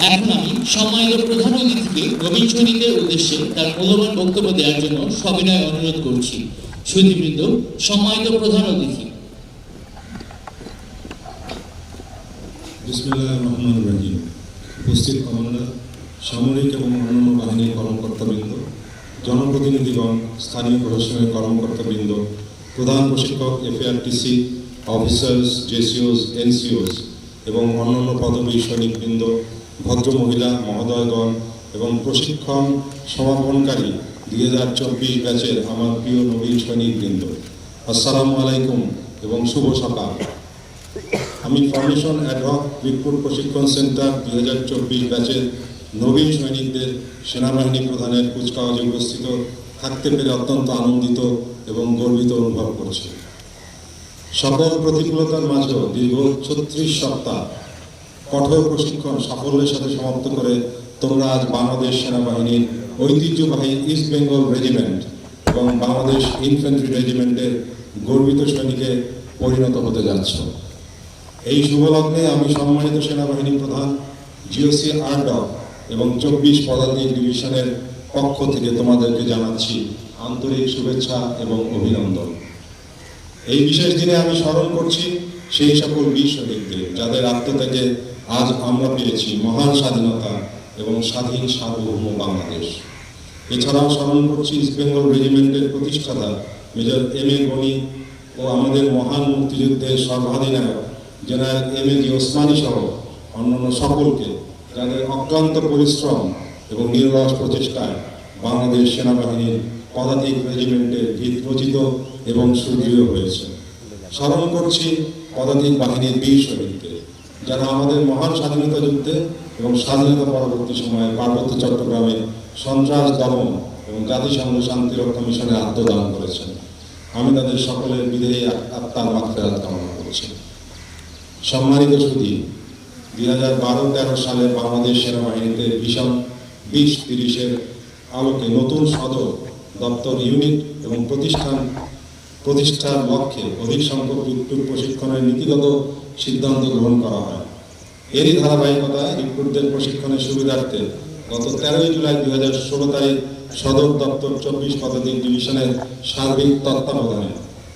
এখন আমি সম্মানিত প্রধান অতিথিকে নবীন সৈনিকদের উদ্দেশ্যে তার মূল্যবান বক্তব্য দেওয়ার জন্য সবিনয় অনুরোধ করছি। সুধীবৃন্দ, সম্মানিত প্রধান অতিথি। বিসমিল্লাহির রহমানির রহিম। উপস্থিত কমান্ডার, সামরিক এবং অন্যান্য বাহিনীর কর্মকর্তাবৃন্দ, জনপ্রতিনিধিগণ, স্থানীয় প্রশাসনের কর্মকর্তাবৃন্দ, প্রধান প্রশিক্ষক, এফএআরটিসি অফিসার্স, জেসিওস, এনসিওস এবং অন্যান্য পদবী সৈনিকবৃন্দ, ভদ্রমহিলা মহোদয়গণ এবং প্রশিক্ষণ সমাপনকারী 2024 ব্যাচের আমার প্রিয় নবীন সৈনিকবৃন্দ, আসসালামু আলাইকুম এবং শুভ সকাল। আমি ফর্মেশন অ্যাডহক রিক্রুট প্রশিক্ষণ সেন্টার 2024 ব্যাচের নবীন সৈনিকদের সেনাবাহিনী প্রধানের কুচকাওয়াজে উপস্থিত থাকতে পেরে অত্যন্ত আনন্দিত এবং গর্বিত অনুভব করছি। সকল প্রতিকূলতার মাঝেও দীর্ঘ 36 সপ্তাহ কঠোর প্রশিক্ষণ সাফল্যের সাথে সমাপ্ত করে তোমরা আজ বাংলাদেশ সেনাবাহিনীর ঐতিহ্যবাহী ইস্ট বেঙ্গল রেজিমেন্ট এবং বাংলাদেশ ইনফ্যান্ট্রি রেজিমেন্টের গর্বিত সৈনিকে পরিণত হতে যাচ্ছ। এই শুভলগ্নে আমি সম্মানিত সেনাবাহিনী প্রধান, জিওসি আরডক এবং 24 পদাতিক ডিভিশনের পক্ষ থেকে তোমাদেরকে জানাচ্ছি আন্তরিক শুভেচ্ছা এবং অভিনন্দন। এই বিশেষ দিনে আমি স্মরণ করছি সেই সকল বীর শহীদদের যাদের আত্মত্যাগে আজ আমরা পেয়েছি মহান স্বাধীনতা এবং স্বাধীন সার্বভৌম বাংলাদেশ। এছাড়াও স্মরণ করছি ইস্ট বেঙ্গল রেজিমেন্টের প্রতিষ্ঠাতা মেজর এম এ গনি ও আমাদের মহান মুক্তিযুদ্ধের সর্বাধিনায়ক জেনারেল এম এ জি ওসমানী সহ অন্যান্য সকলকে যাদের অক্লান্ত পরিশ্রম এবং নিরলস প্রচেষ্টায় বাংলাদেশ সেনাবাহিনীর পদাতিক রেজিমেন্টের ভিত রচিত এবং সুদৃঢ় হয়েছে। স্মরণ করছি পদাতিক বাহিনীর বীর শহীদদের যারা আমাদের মহান স্বাধীনতা যুদ্ধে এবং স্বাধীনতা পরবর্তী সময়ে পার্বত্য চট্টগ্রামে সন্ত্রাস দমন এবং জাতিসংঘ শান্তিরক্ষা মিশনে আত্মদান করেছেন। আমি তাদের সকলের বিদেহী আত্মার মাগফিরাত কামনা করছি। সম্মানিত সুধী, 2012-13 সালে বাংলাদেশ সেনাবাহিনীতে ভিশন 2030-এর আলোকে নতুন সদর দপ্তর ইউনিট এবং প্রতিষ্ঠার লক্ষ্যে অধিক সংখ্যক রিক্রুট প্রশিক্ষণের নীতিগত সিদ্ধান্ত গ্রহণ করা হয়। এরই ধারাবাহিকতায় রিক্রুটদের প্রশিক্ষণের সুবিধার্থে গত 13 জুলাই 2016 তারিখ সদর দপ্তর 24 পদাতিক ডিভিশনের সার্বিক তত্ত্বাবধানে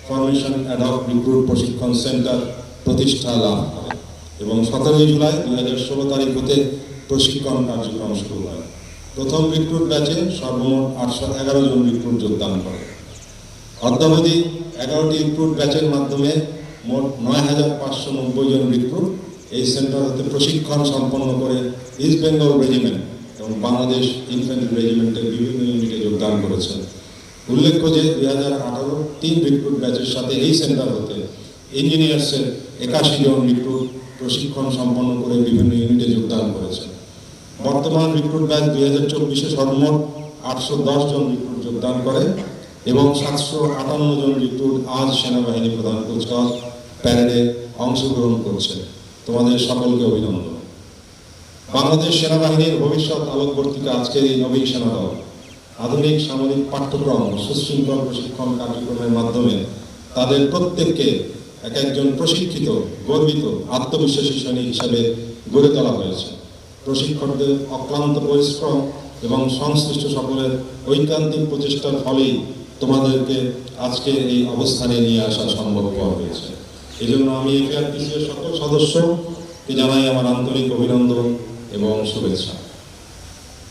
ফরমেশন অ্যাডহক রিক্রুট প্রশিক্ষণ সেন্টার প্রতিষ্ঠা লাভ করে এবং 17 জুলাই 2016 তারিখ হতে প্রশিক্ষণ কার্যক্রম শুরু হয়। প্রথম রিক্রুট ব্যাচে সর্বমোট 811 জন রিক্রুট যোগদান করে। অদ্যাবধি 11টি রিক্রুট ব্যাচের মাধ্যমে মোট 9,590 জন রিক্রুট এই সেন্টার হতে প্রশিক্ষণ সম্পন্ন করে ইস্ট বেঙ্গল রেজিমেন্ট এবং বাংলাদেশ ইনফ্যান্ট্রি রেজিমেন্টের বিভিন্ন ইউনিটে যোগদান করেছেন। উল্লেখ্য যে 2018 3 রিক্রুট ব্যাচের সাথে এই সেন্টার হতে ইঞ্জিনিয়ার্সের 81 জন রিক্রুট প্রশিক্ষণ সম্পন্ন করে বিভিন্ন ইউনিটে যোগদান করেছেন। বর্তমান রিক্রুট ব্যাচ 2024-এ সর্বমোট 810 জন রিক্রুট যোগদান করে এবং 758 জন রিক্রুট আজ সেনাবাহিনী প্রধান কুচকাওয়াজ প্যারেডে অংশগ্রহণ করছে। তোমাদের সকলকে অভিনন্দন। বাংলাদেশ সেনাবাহিনীর ভবিষ্যৎ আলোকবর্তিকা আজকের এই নবীন সেনাদল আধুনিক সামরিক পাঠ্যক্রম সুশৃঙ্খল প্রশিক্ষণ কার্যক্রমের মাধ্যমে তাদের প্রত্যেককে এক একজন প্রশিক্ষিত, গর্বিত, আত্মবিশ্বাসী সৈনিক হিসাবে গড়ে তোলা হয়েছে। প্রশিক্ষকদের অক্লান্ত পরিশ্রম এবং সংশ্লিষ্ট সকলের ঐকান্তিক প্রচেষ্টার ফলেই তোমাদেরকে আজকে এই অবস্থানে নিয়ে আসা সম্ভবপর হয়েছে। এই জন্য আমি এফএআরটিসির সকল সদস্যকে জানাই আমার আন্তরিক অভিনন্দন এবং শুভেচ্ছা।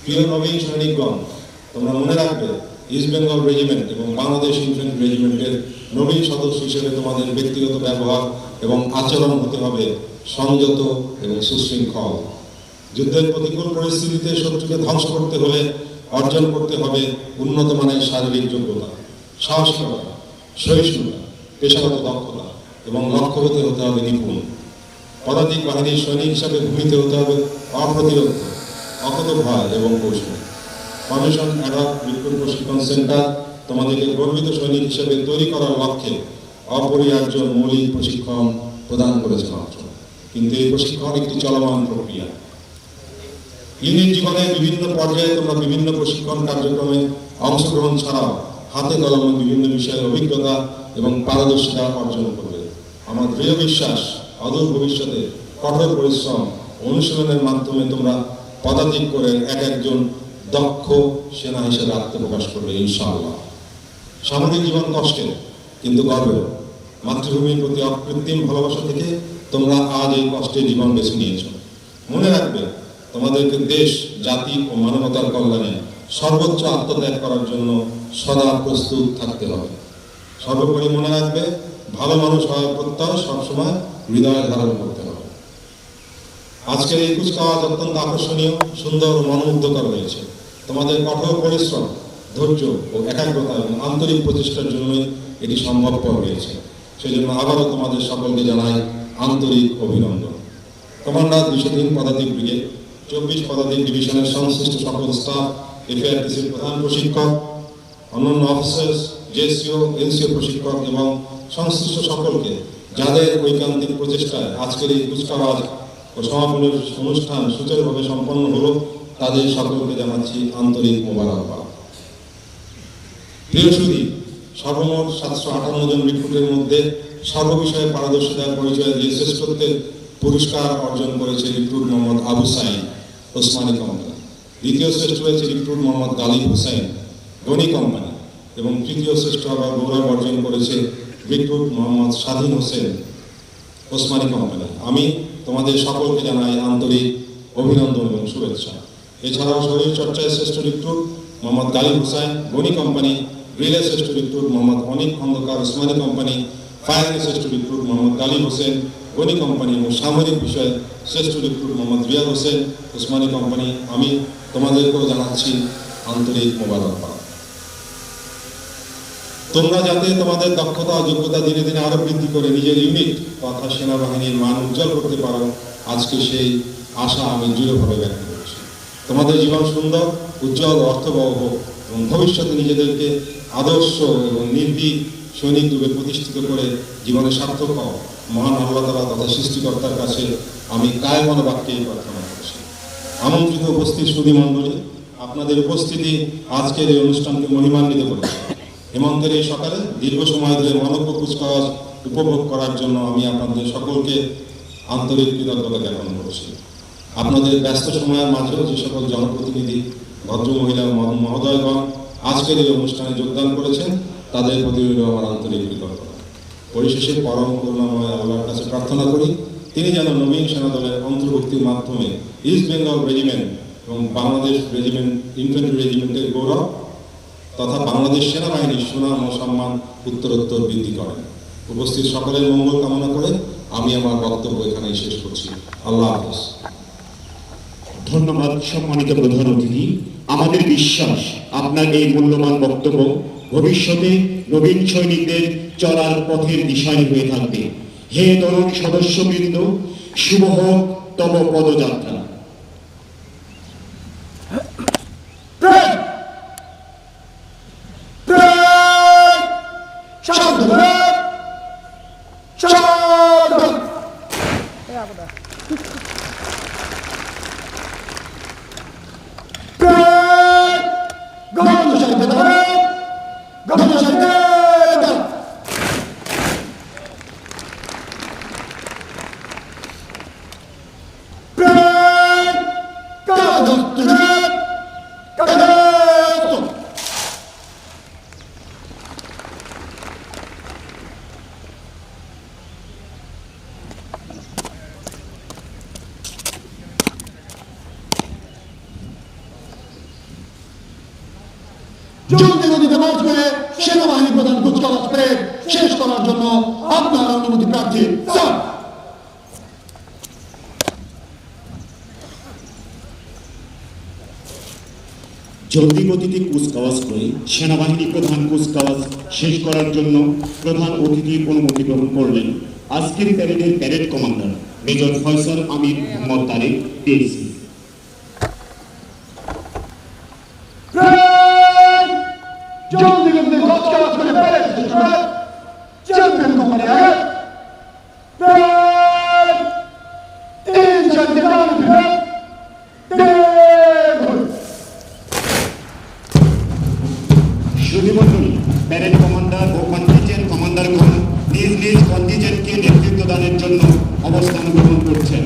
প্রিয় নবীন সৈনিকগণ, তোমরা মনে রাখবে ইস্ট বেঙ্গল রেজিমেন্ট এবং বাংলাদেশ ইনফ্যান্ট্রি রেজিমেন্টের নবীন সদস্য হিসেবে তোমাদের ব্যক্তিগত ব্যবহার এবং আচরণ হতে হবে সংযত এবং সুশৃঙ্খল। যুদ্ধের প্রতিকূল পরিস্থিতিতে শত্রুকে ধ্বংস করতে হলে অর্জন করতে হবে উন্নত মানের শারীরিক যোগ্যতা, সাহসিকতা, সহিষ্ণুতা, পেশাগত দক্ষতা এবং লক্ষ্যবতী হতে হবে নিপুণ। পদাতিক বাহিনীর সৈনিক হিসাবে ভূমিতে হতে হবে অপ্রতিরোধ, অকত ভয় এবং কৌশল। ফরমেশন অ্যাডহক রিক্রুট প্রশিক্ষণ সেন্টার তোমাদেরকে গর্বিত সৈনিক হিসেবে তৈরি করার লক্ষ্যে অপরিহার্য মৌলিক প্রশিক্ষণ প্রদান করেছে মাত্র, কিন্তু এই প্রশিক্ষণ একটি চলমান প্রক্রিয়া। ইউনিট জীবনের বিভিন্ন পর্যায়ে তোমরা বিভিন্ন প্রশিক্ষণ কার্যক্রমে অংশগ্রহণ ছাড়াও হাতে কলমে বিভিন্ন বিষয়ের অভিজ্ঞতা এবং পারদর্শিতা অর্জন করবে। আমার দৃঢ় বিশ্বাস অদূর ভবিষ্যতে কঠোর পরিশ্রম অনুশীলনের মাধ্যমে তোমরা পদাতিক করে এক একজন দক্ষ সেনা হিসেবে আত্মপ্রকাশ করবে ইনশাআল্লাহ। সামরিক জীবন কষ্টের কিন্তু গর্বের। মাতৃভূমির প্রতি অকৃত্রিম ভালোবাসা থেকে তোমরা আজ এই কষ্টের জীবন বেছে নিয়েছ। মনে রাখবে, তোমাদেরকে দেশ, জাতি ও মানবতার কল্যাণে সর্বোচ্চ আত্মত্যাগ করার জন্য সদা প্রস্তুত থাকতে হবে। সর্বোপরি মনে রাখবে, ভালো মানুষ হওয়ার প্রত্যয় সবসময় হৃদয়ে ধারণ করতে হবে। আজকের এই কুচকাওয়াজ অত্যন্ত আকর্ষণীয়, সুন্দর ও মনোমুগ্ধকর হয়েছে। তোমাদের কঠোর পরিশ্রম, ধৈর্য ও একাগ্রতা এবং আন্তরিক প্রচেষ্টার জন্যই এটি সম্ভবপর হয়েছে। সেই জন্য আবারও তোমাদের সকলকে জানাই আন্তরিক অভিনন্দন। কমান্ডার 203 পদাতিক ব্রিগেড, 24 পদাতিক ডিভিশনের সংশ্লিষ্ট সকল স্টাফ, এফআইআরটিসির প্রধান প্রশিক্ষক, অন্যান্য অফিসার্স, জেসিও, এনসিও প্রশিক্ষক এবং সংশ্লিষ্ট সকলকে যাদের ঐকান্তিক প্রচেষ্টায় আজকের এই কুচকাওয়াজ ও সমাপনী অনুষ্ঠান সুচারুভাবে সম্পন্ন হলো, তাদের সকলকে জানাচ্ছি আন্তরিক মোবারকবাদ। প্রিয় সুধী, সর্বমোট 758 জন রিক্রুটের মধ্যে সর্ববিষয়ে পারদর্শিতার পরিচয় দিয়ে শ্রেষ্ঠত্বের পুরস্কার অর্জন করেছে রিক্রুট মোহাম্মদ আবু সাইদ, ওসমানী কোম্পানি। দ্বিতীয় শ্রেষ্ঠ হয়েছে রিক্রুট মোহাম্মদ গালিব হোসেন, গনি কোম্পানি। এবং তৃতীয় শ্রেষ্ঠ হওয়ার গৌরব অর্জন করেছে রিক্রুট মোহাম্মদ স্বাধীন হোসেন, ওসমানী কোম্পানি। আমি তোমাদের সকলকে জানাই আন্তরিক অভিনন্দন এবং শুভেচ্ছা। এছাড়াও শরীর চর্চায় শ্রেষ্ঠ রিক্রুট মোহাম্মদ গালিব হোসেন, গনি কোম্পানি। ড্রিলে শ্রেষ্ঠ রিক্রুট মোহাম্মদ অনিক খন্দকার, ওসমানী কোম্পানি। ফায়ারে শ্রেষ্ঠ রিক্রুট মোহাম্মদ গালিব হোসেন, গনি কোম্পানি। এবং সামরিক বিষয়ে শ্রেষ্ঠ রিক্রুট মোহাম্মদ রিয়াদ হোসেন, ওসমানী কোম্পানি। আমি তোমাদেরকেও জানাচ্ছি আন্তরিক মোবারকবাদ। তোমরা যাতে তোমাদের দক্ষতা ও যোগ্যতা দিনে দিনে আরো বৃদ্ধি করে নিজের ইউনিট তথা সেনাবাহিনীর মান উজ্জ্বল করতে পারো, আজকে সেই আশা আমি দৃঢ়ভাবে ব্যক্ত করছি। তোমাদের জীবন সুন্দর, উজ্জ্বল, অর্থবহ হোক এবং ভবিষ্যতে নিজেদেরকে আদর্শ এবং নির্ভীক সৈনিক রূপে প্রতিষ্ঠিত করে জীবনে সার্থক হও, মহান আল্লাহ তাআলা তথা সৃষ্টিকর্তার কাছে আমি কায়মন বাক্যে প্রার্থনা করছি। আমন্ত্রিত উপস্থিত সুধী মণ্ডলী, আপনাদের উপস্থিতি আজকের এই অনুষ্ঠানকে মহিমান্বিত করেছে। হেমন্তের এই সকালে দীর্ঘ সময় ধরে মানব কুচকাওয়াজ উপভোগ করার জন্য আমি আপনাদের সকলকে আন্তরিক কৃতজ্ঞতা জ্ঞাপন করছি। আপনাদের ব্যস্ত সময়ের মাঝেও যে সকল জনপ্রতিনিধি, ভদ্রমহিলা ও মহোদয়গণ আজকের এই অনুষ্ঠানে যোগদান করেছেন, তাদের প্রতি রইল আমার আন্তরিক কৃতজ্ঞতা। পরিশেষে পরম করুণাময় আল্লাহর কাছে প্রার্থনা করি, তিনি যেন নবীন সেনা দলের অন্তর্ভুক্তির মাধ্যমে ইস্ট বেঙ্গল রেজিমেন্ট এবং বাংলাদেশ রেজিমেন্ট, ইনফ্যান্ট্রি রেজিমেন্টের গৌরব তথা বাংলাদেশ সেনাবাহিনীর সুনাম ও সম্মান উত্তরোত্তর বৃদ্ধি করেন। উপস্থিত সকলের মঙ্গল কামনা করে আমি আমার বক্তব্য এখানেই শেষ করছি। আল্লাহ হাফেজ। ধন্যবাদ সম্মানিত প্রধান অতিথি। আমাদের বিশ্বাস আপনার এই মূল্যবান বক্তব্য ভবিষ্যতে নবীন সৈনিকদের চলার পথের দিশারি হয়ে থাকবে। হে তরুণ সদস্যবৃন্দ, শুভ হোক তব পদযাত্রা। জলদি নদীতে মাছ করে সেনাবাহিনী প্রধান কুচকাওয়াজ প্যারেড শেষ করার জন্য আপনার অনুমতি প্রার্থী স্যার। জলদি গতিতে কুচকাওয়াজ করে সেনাবাহিনী প্রধান কুচকাওয়াজ শেষ করার জন্য প্রধান অতিথির অনুমতি গ্রহণ করলেন আজকের প্যারেডের parade commander major Faisal Amir Mohammad Tarique, DAC. জলদি গতিতে কুচকাওয়াজ করে প্যারেড শেষ করে চ্যাম্পিয়ন কোম্পানি আগে সুধীমণ্ডলী, প্যারেড কমান্ডার ও কন্টিনজেন্ট কমান্ডারগণ নিজ নিজ কন্টিনজেন্টকে নেতৃত্ব দানের জন্য অবস্থান গ্রহণ করছেন।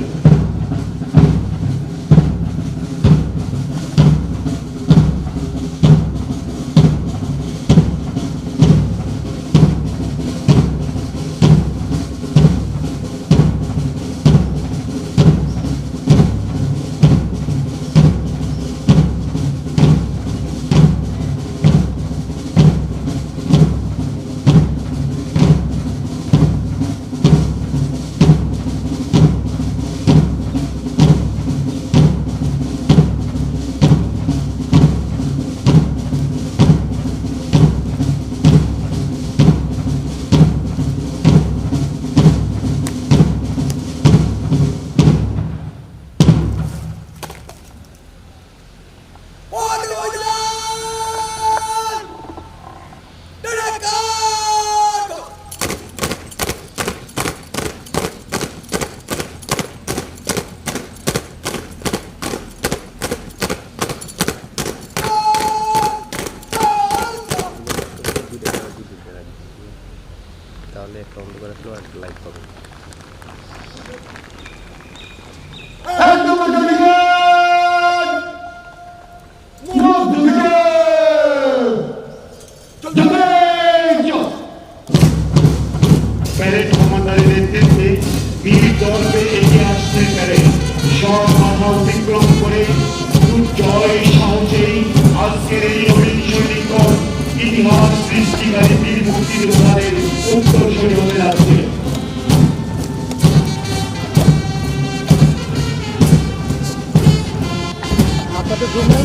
সাথে জমে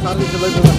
সার্ভিসে লাগবে না।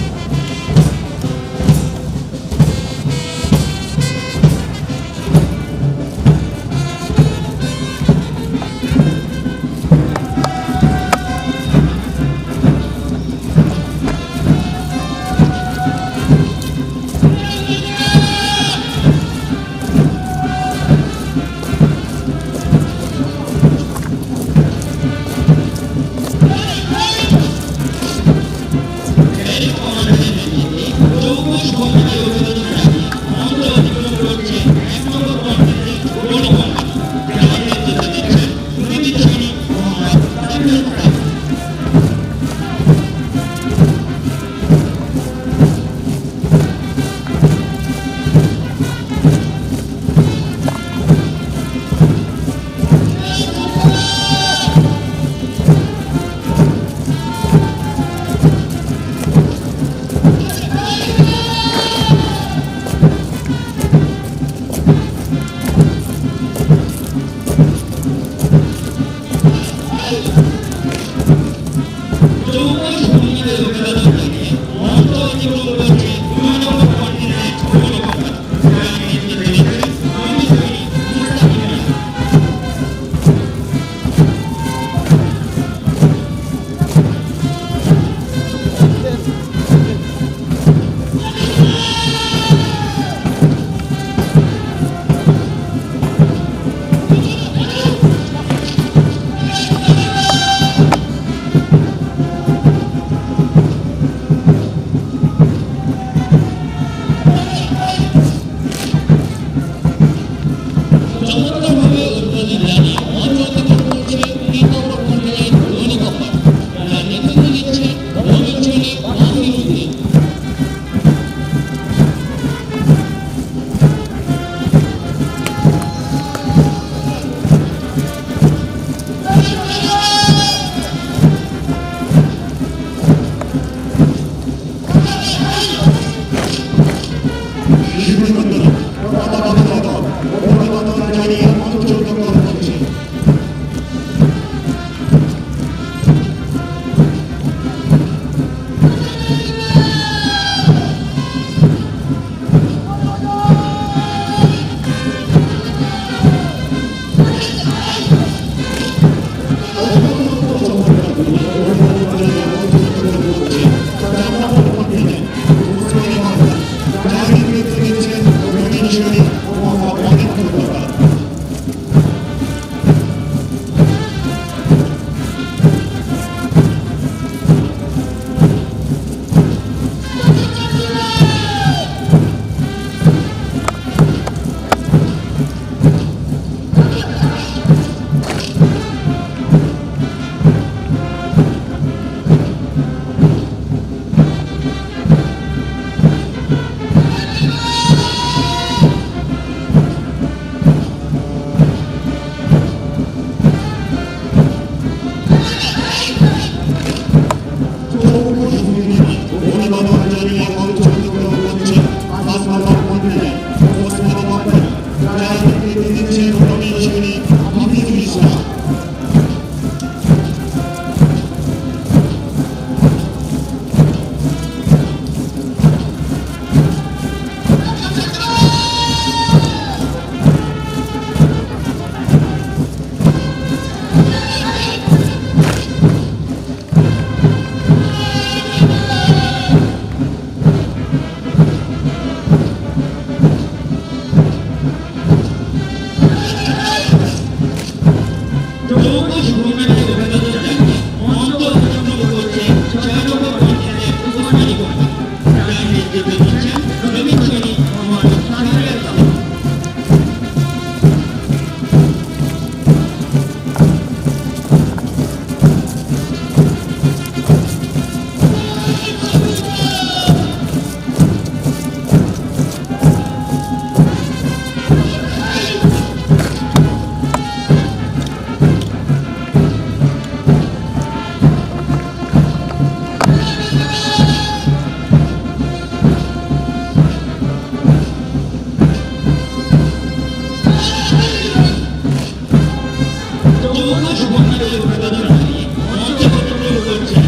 অভিবাদন জানিয়ে মঞ্চে বক্তব্য করছেন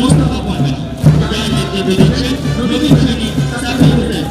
মোস্তফা পারভেজ, যার নেতৃত্ব দিচ্ছেন নবীন সৈনিক সাকিব হোসেন।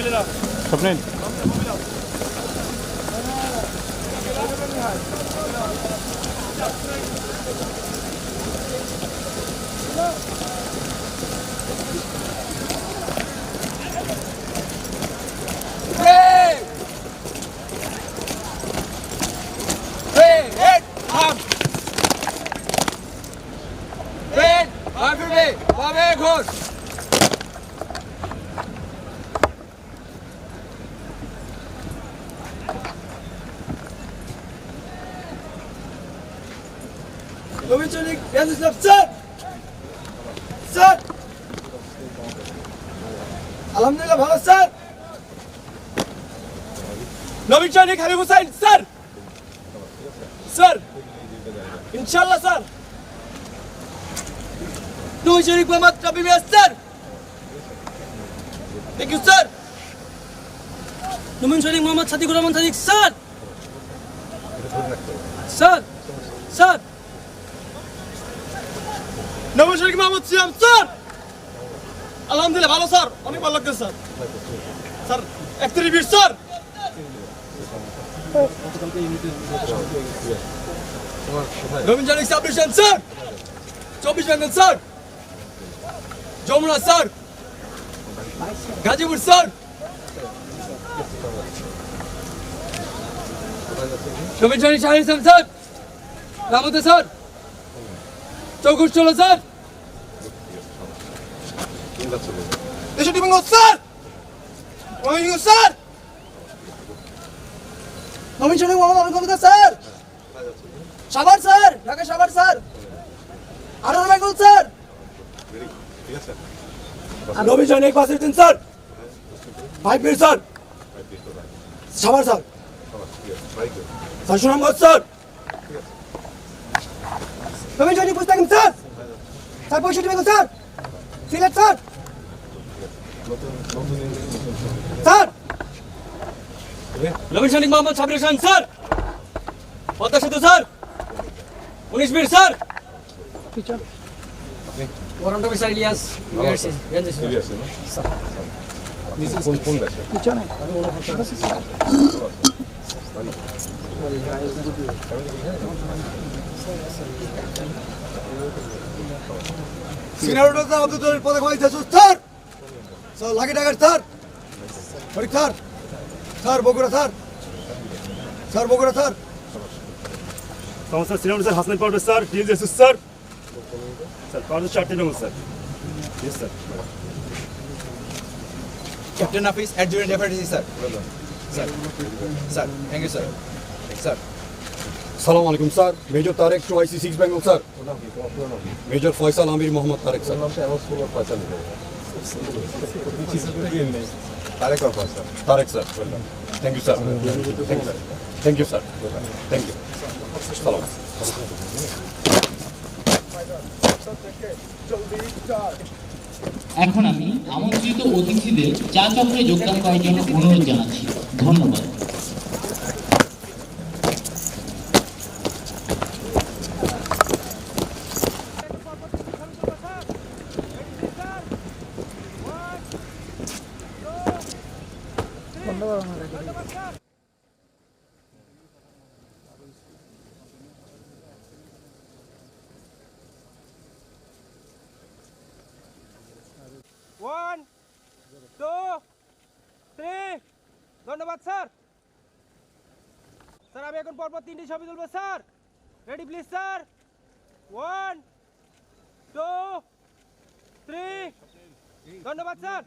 স্বপ্নেন স্যার আলহামদুলিল্লাহ ভালো স্যার নবীন সৈনিক হাবিব হুসাইন স্যার স্যার ইনশাআল্লাহ স্যার নবীন সৈনিক Mohammad Rabbi Mia sir thank you sir নবীন সৈনিক Mohammad Sadiqur Rahman Sadiq sir sir sir নবীন সৈনিক মোহাম্মদ সিয়াম স্যার আলহামদুলিল্লাহ ভালো স্যার অনেক ভালো লাগছে স্যার স্যার 31 স্যার নবীন সৈনিক subdivision sir 24 Bengal sir Jamuna sir Gazipur sir নবীন সৈনিক শাহিন স্যার রামতে sir 24 sir 63 Bengal sir Rohingya sir নবীন সৈনিক মোহাম্মদ আলম কবিতা sir Savar sir Dhaka Savar sir 18 বেঙ্গল স্যার নবীন সৈনিক Basiuddin sir 5 minute sir Savar sir sir Sunamganj sir নবীন সৈনিক Mustakim sir sir 65 Bengal sir Sylhet sir sir নবীন সৈনিক মোহাম্মদ সাবির হোসেন স্যার পদ্মা সেতু sir 19 minute sir warrant officer Ilias senior doctor Abdul Jalil পদক পাইছে স্যার স্যার লাকি টাকার sir Farid sir sir Bogura sir sir Bogura sir সমস্যা সিনিয়র স্যার হাসনাইন পাউডার স্যার ডিএস স্যার স্যার পাউডার 4 number sir yes sir captain Hafiz adjutant deputy sir sir sir thank you sir sir সালাম আলাইকুম sir major Tarek 2IC 6 Bengal sir major Faisal Amir Mohammad Tarek sir Tarek sir thank you sir thank you sir thank you সালাম এখন আমি আমন্ত্রিত অতিথিদের চা চক্রে যোগদান করার জন্য অনুরোধ জানাচ্ছি ধন্যবাদ ধন্যবাদ স্যার স্যার আমি এখন পরপর 3টি ছবি তুলবো স্যার রেডি প্লিজ স্যার 1 2 3 ধন্যবাদ স্যার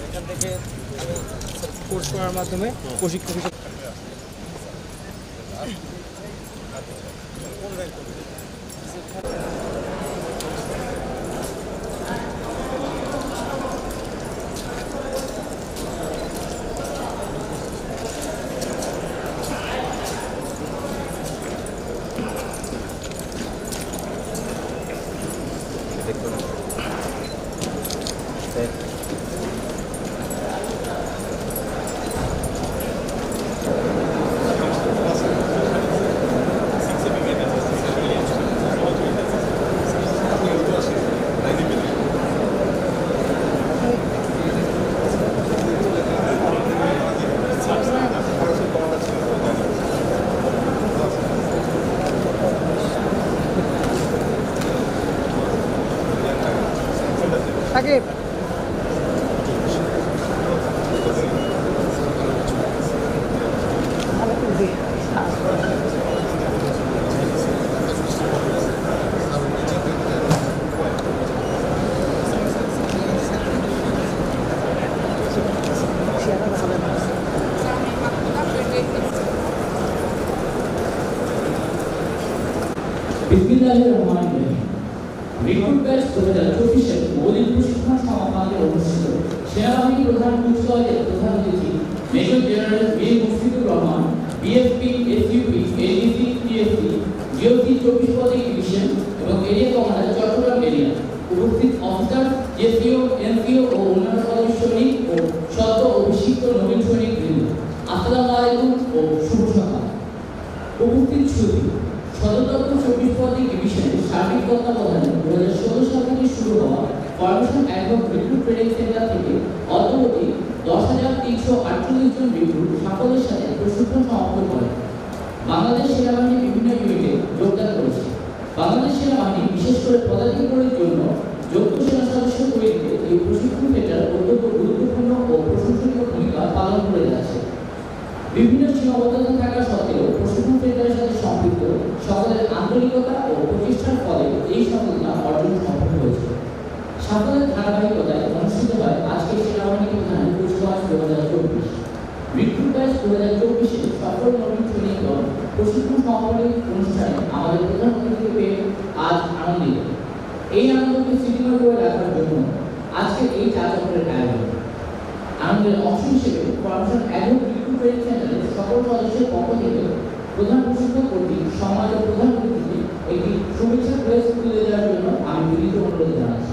এখান থেকে কোর্স করার মাধ্যমে প্রশিক্ষণ সাকিব বিসমিল্লাহির রহমানির রহিম। রিক্রুট ব্যাচ 2024 মৌলিক প্রশিক্ষণ সমাপনী অনুষ্ঠিত। সেনাবাহিনী প্রধান কুচকাওয়াজের প্রধান অতিথি মেজর জেনারেল বীর Mushfiqur Rahman, BSP, SUP, ADC, TSP, GOC 24 পদে ডিভিশন এবং এরিয়া কমান্ডার চট্টগ্রাম এরিয়া। উপস্থিত অফিসার, জেসিও, এনসিও ও অন্যান্য পদস্থ সৈনিক ও সদ্য অভিষিক্ত নবীন সৈনিক বৃন্দ, আসসালামু আলাইকুম ও শুভ সকাল। উপস্থিত সুধী, সদরদপ্তর 24 পদে ডিভিশনের সার্বিক তত্ত্বাবধানে 2016 সাল থেকে শুরু হওয়া formation ad hoc recruit training centre থেকে অদ্যাবধি 10,348 জন রিক্রুট সাফল্যের সাথে প্রশিক্ষণ সমাপন করে। বাংলাদেশ সেনাবাহিনী বিভিন্ন ইউনিটে যোগদান করেছে। বাংলাদেশ সেনাবাহিনী বিশেষ করে পদাধিকারীদের জন্য যোগ্য সেনা সদস্য তৈরি দিতে এই প্রশিক্ষণ সেন্টার অত্যন্ত গুরুত্বপূর্ণ ও প্রশংসনীয় ভূমিকা পালন করে যাচ্ছে। বিভিন্ন সীমাবদ্ধতা থাকা সত্ত্বেও প্রশিক্ষণ সেন্টারের সাথে সম্পৃক্ত সকলের আন্তরিকতা ও প্রচেষ্টার ফলে এই সফলতা অর্জন সম্ভব হয়েছে। সাফল্যের ধারাবাহিকতায় অনুষ্ঠিত হয় আজকের সেনাবাহিনী প্রধান কুচকাওয়াজ 2024 রিক্রুট ব্যাচ 2024 সফল নবীন সৈনিক দল প্রশিক্ষণ সমাপনী অনুষ্ঠানে আমাদের প্রধান অতিথিকে পেয়ে আজ আনন্দিত। এই আনন্দকে স্মৃতিময় করে রাখার জন্য আজকের এই চা চক্রের আয়োজন। আনন্দের অংশ হিসেবে ফরমেশন অ্যাডহক রিক্রুট ট্রেনিং সেন্টারের সকল সদস্যের পক্ষ থেকে প্রধান প্রশিক্ষক কর্তৃক সমাজের প্রধান অতিথিকে একটি শুভেচ্ছা প্রেস তুলে দেওয়ার জন্য আমি বিনীত অনুরোধ জানাচ্ছি।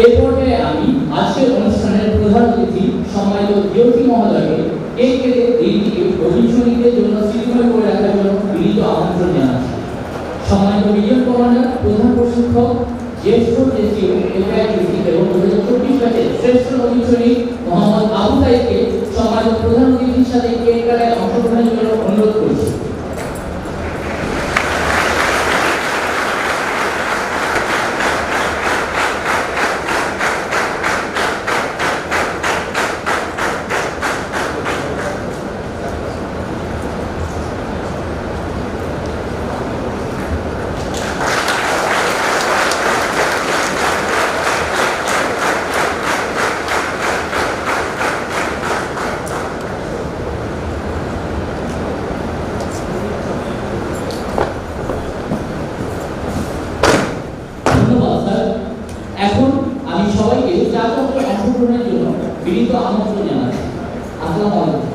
এই পর্যায়ে আমি আজকের অনুষ্ঠানের প্রধান অতিথি সম্মানিত জিওসি মহোদয়কে কেক কেটে দিনটিকে নবীন সৈনিকদের জন্য স্মৃতিময় করে রাখার জন্য বিনীত আমন্ত্রণ জানাচ্ছি। সম্মানিত মিলিয়ন কমান্ডার, প্রধান প্রশিক্ষক, জ্যেষ্ঠ জেসিও, এফআইডিসি এবং 2024 ব্যাচের শ্রেষ্ঠ নবীন সৈনিক মোহাম্মদ আবু সাইদকে সম্মানিত প্রধান অতিথির সাথে কেক কাটায় অংশগ্রহণের জন্য অনুরোধ করছি। এখন আমি সবাইকে চা চক্রে অংশগ্রহণের জন্য বিনীত আমন্ত্রণ জানাচ্ছি। আসসালামু আলাইকুম।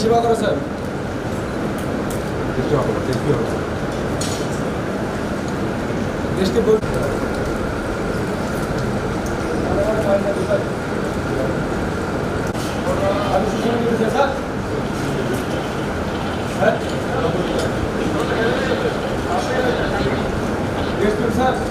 সেবা করো স্যার। দেশকে স্যার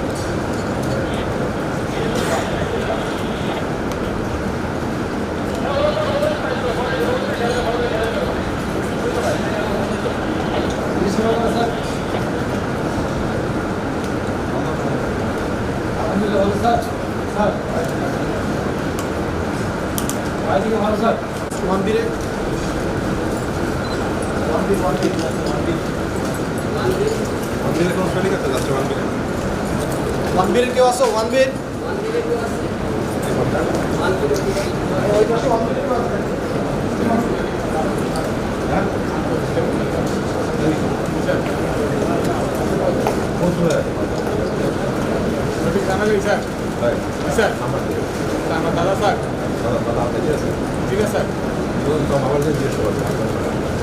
ওয়ানবীরের কেউ আসো ওয়ানবীর আমার দাদা স্যার ঠিক আছে স্যার আমার জিজ্ঞেস করবো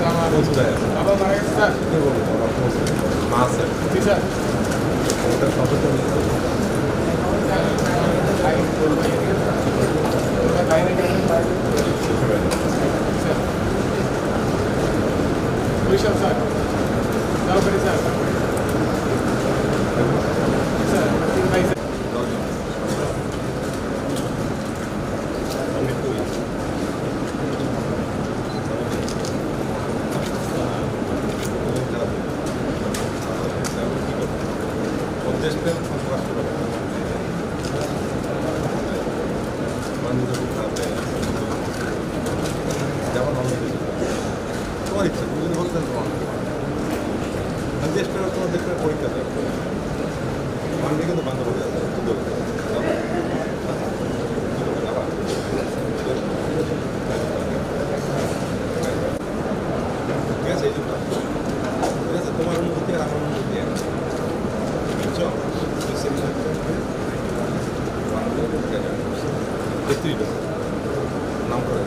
আমার বাবা মারা গেছে স্যার মা স্যার ঠিক স্যার বরিশাল স্যার তারপরে স্যার স্যার ভাই স্যার তোমার ইচ্ছা তুমি যদি বলতে আমি দেশ প্রেরক তোমার দেশ প্রেরক পরীক্ষা দেয় আমি কিন্তু বান্ধব হয়ে যাবে ঠিক আছে এই জন্য ঠিক আছে তোমার অনুভূতি আর আমার অনুভূতি বুঝছো নাম করে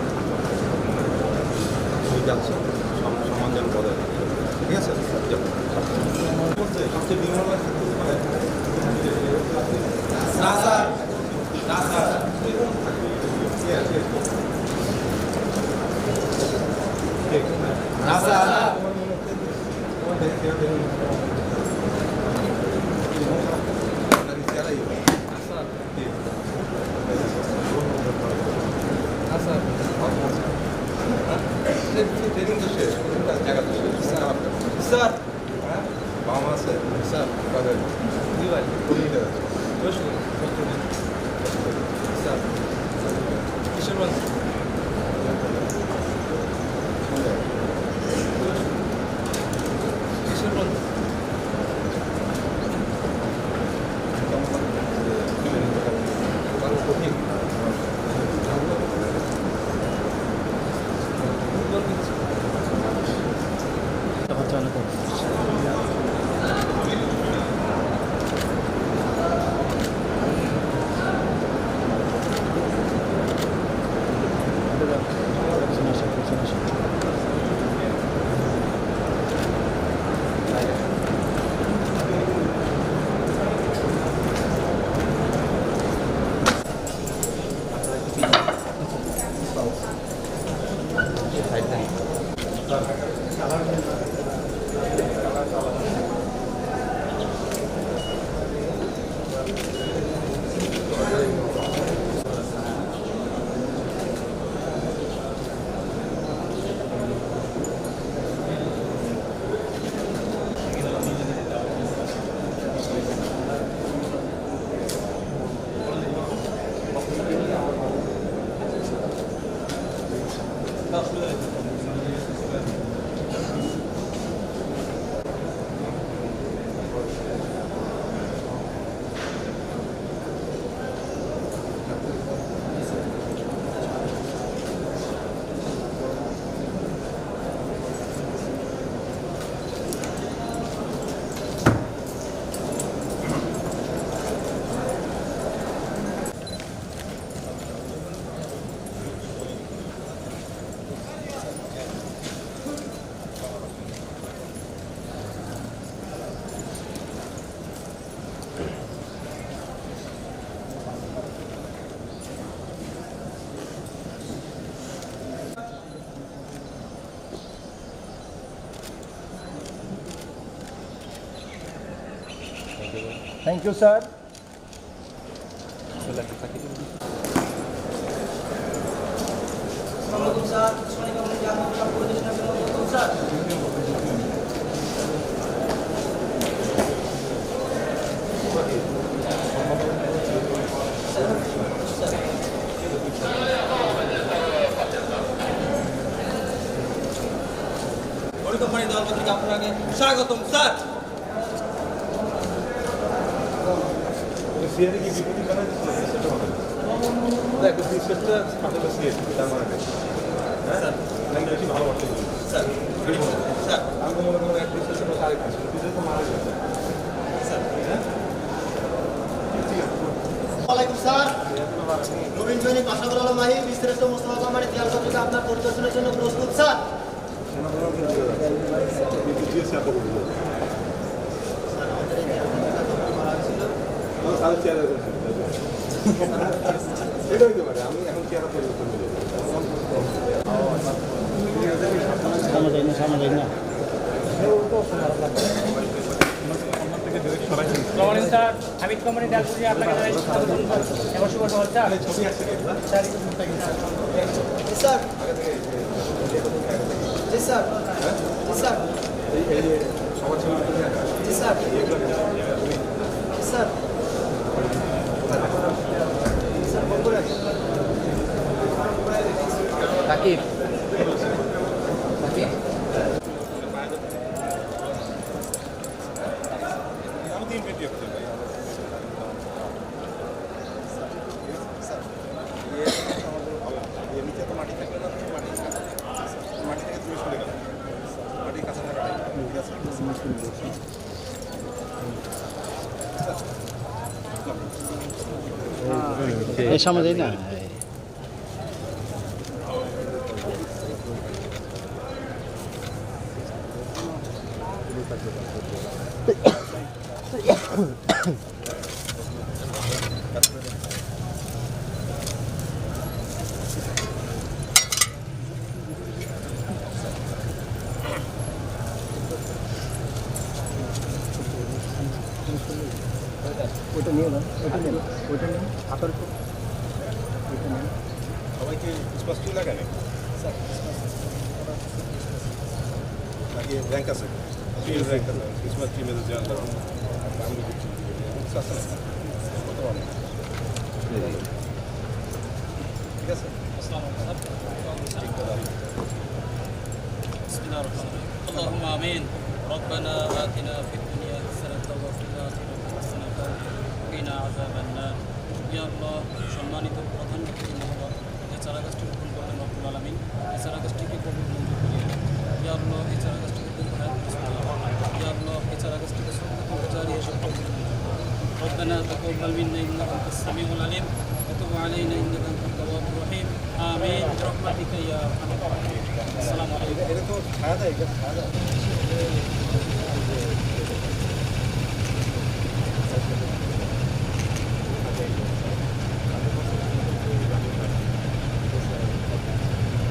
তুমি যাচ্ছ সমান যেন বজায় থাকে ঠিক আছে সবচেয়ে বিমূল্য থাকতে পারে না স্যার না স্যার না স্যার ট্রেনিং তো শেষ জায়গা তো শেষ স্যার বাবা মা আছে স্যার কাদের দিবাই কমিউনিটি আছে স্যার কিসের মানুষ কিসের মানুষ কঠিন বাচ্চা অনেক থ্যাংক ইউ স্যার। কোম্পানি দল পত্রিকা আপনাকে স্বাগতম স্যার। সিয়ারে কি বিপত্তি করা যাচ্ছে সেটা হবে দেখ সিস্টেমটা পাঠালে সিয়ার তার মানে হ্যাঁ নাকি বেশি ভালো করতে স্যার স্যার আমি মনে করি এক সিস্টেম সাড়ে পাঁচ পিছনে তো মারা যাচ্ছে স্যার হ্যাঁ ওয়ালাইকুম স্যার নবীন জনী মাশাআল্লাহ মাহি বিস্তারিত মোস্তফা কামাল দেয়াল পত্রিকা আপনার পরিদর্শনের জন্য প্রস্তুত স্যার। আমি এখন চেয়ারা পরিবর্তন স্যার হামিদ কোম্পানি ডাক্তার আপনাকে জানাই স্বাগতম এবং শুভ সকাল স্যার। ছবি আছে স্যার জি স্যার জি স্যার এই যে সবার ছবি জি স্যার জি স্যার তাকিব আমি 3 মিনিট দিয়ে নিচে তো মাটি থাকবে না মাটি থেকে তুমি সরে গেল মাটির কাছে থাকা ঠিক আছে এই সামনে যাই না ওইটা নিয়ে না ওইটা নিয়ে হাতের সবাইকে স্পষ্টই লাগানে নাকি র্যাঙ্ক আছে ফিল র্যাঙ্ক আছে ক্রিসমাস টিমে যে জানতে আমরা কিছু আছে কত ভালো ঠিক আছে اللهم آمين ربنا آتنا في الدنيا حسنة وفي الآخرة حسنة وقنا عذاب النار يا الله সম্মানিত প্রধান অতিথি মহোদয় এছাড়া কাজটি গ্রহণ করলেন রব্বুল আলামিন এছাড়া কাজটিকে কবুল মঞ্জুর করিয়ে ইয়া আল্লাহ এছাড়া কাজটিকে দীর্ঘায়ু ইয়া আল্লাহ এছাড়া কাজটিকে সদকাতুল জারিয়া হিসেবে কবুল ربنا تقبل منا إنك أنت السميع العليم وتب علينا إنك أنت التواب الرحيم آمين برحمتك يا أرحم الراحمين السلام عليكم এটা তো খাওয়া দাওয়া খাওয়া দাওয়া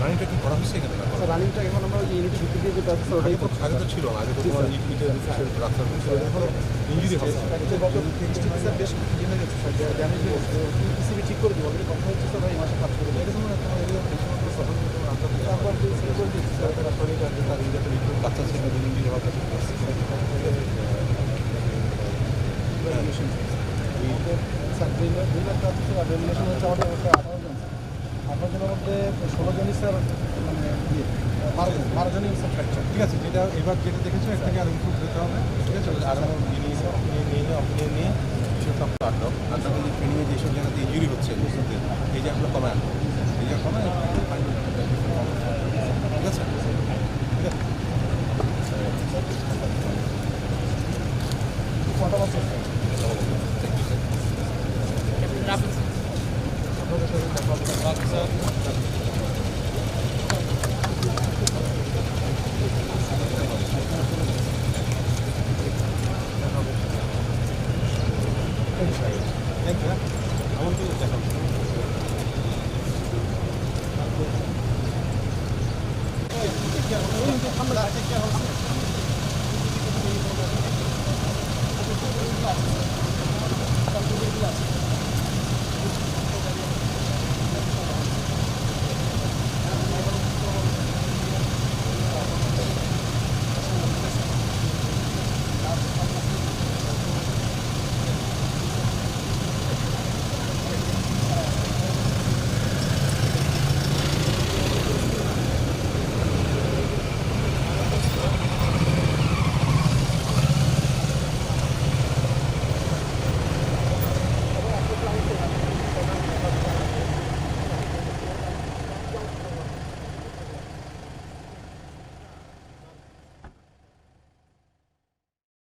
রানিংটা কি করা হচ্ছে এখানে রানিংটা এখন আমরা ওই ইউনিটি ভিত্তি দিয়ে যেটা আছে ওটাই তো আগে তো ছিল না আগে তো তোমার ইউনিটের রাস্তা ছিল এখন ইঞ্জুরি হচ্ছে স্যার বেশ কিছু হয়ে গেছে স্যার ড্যামেজ হয়ে গেছে পিসিবি ঠিক করে দিব অলরেডি কথা হচ্ছে স্যার এই মাসে কাজ করে এটা তোমার তোমার এরিয়া বেশিরভাগ সফল তারপর যে সেল করে দিচ্ছি স্যার তারা শরীর আছে তার ইন্ডিয়াতে একটু বাচ্চা ছিল ইঞ্জুরি হওয়ার কাছে স্যার দুই লাখ কাজ হচ্ছে আর রেগুলেশন হচ্ছে আমাদের অবস্থা 18 জনের মধ্যে 16 জনই স্যার মানে 12 জনই স্যার ফ্র্যাকচার ঠিক আছে যেটা এবার যেটা দেখেছো এর থেকে আর ইমপ্রুভ দিতে হবে ঠিক আছে আর নিয়ে নিয়ে সেসব আটক আপনাদের যে ট্রেনিংয়ে যেসব জায়গাতে ইঞ্জুরি হচ্ছে এই যে আমরা কমায় আনবো এই যে কমায় ঠিক আছে ঠিক আছে কটা বছর আমরা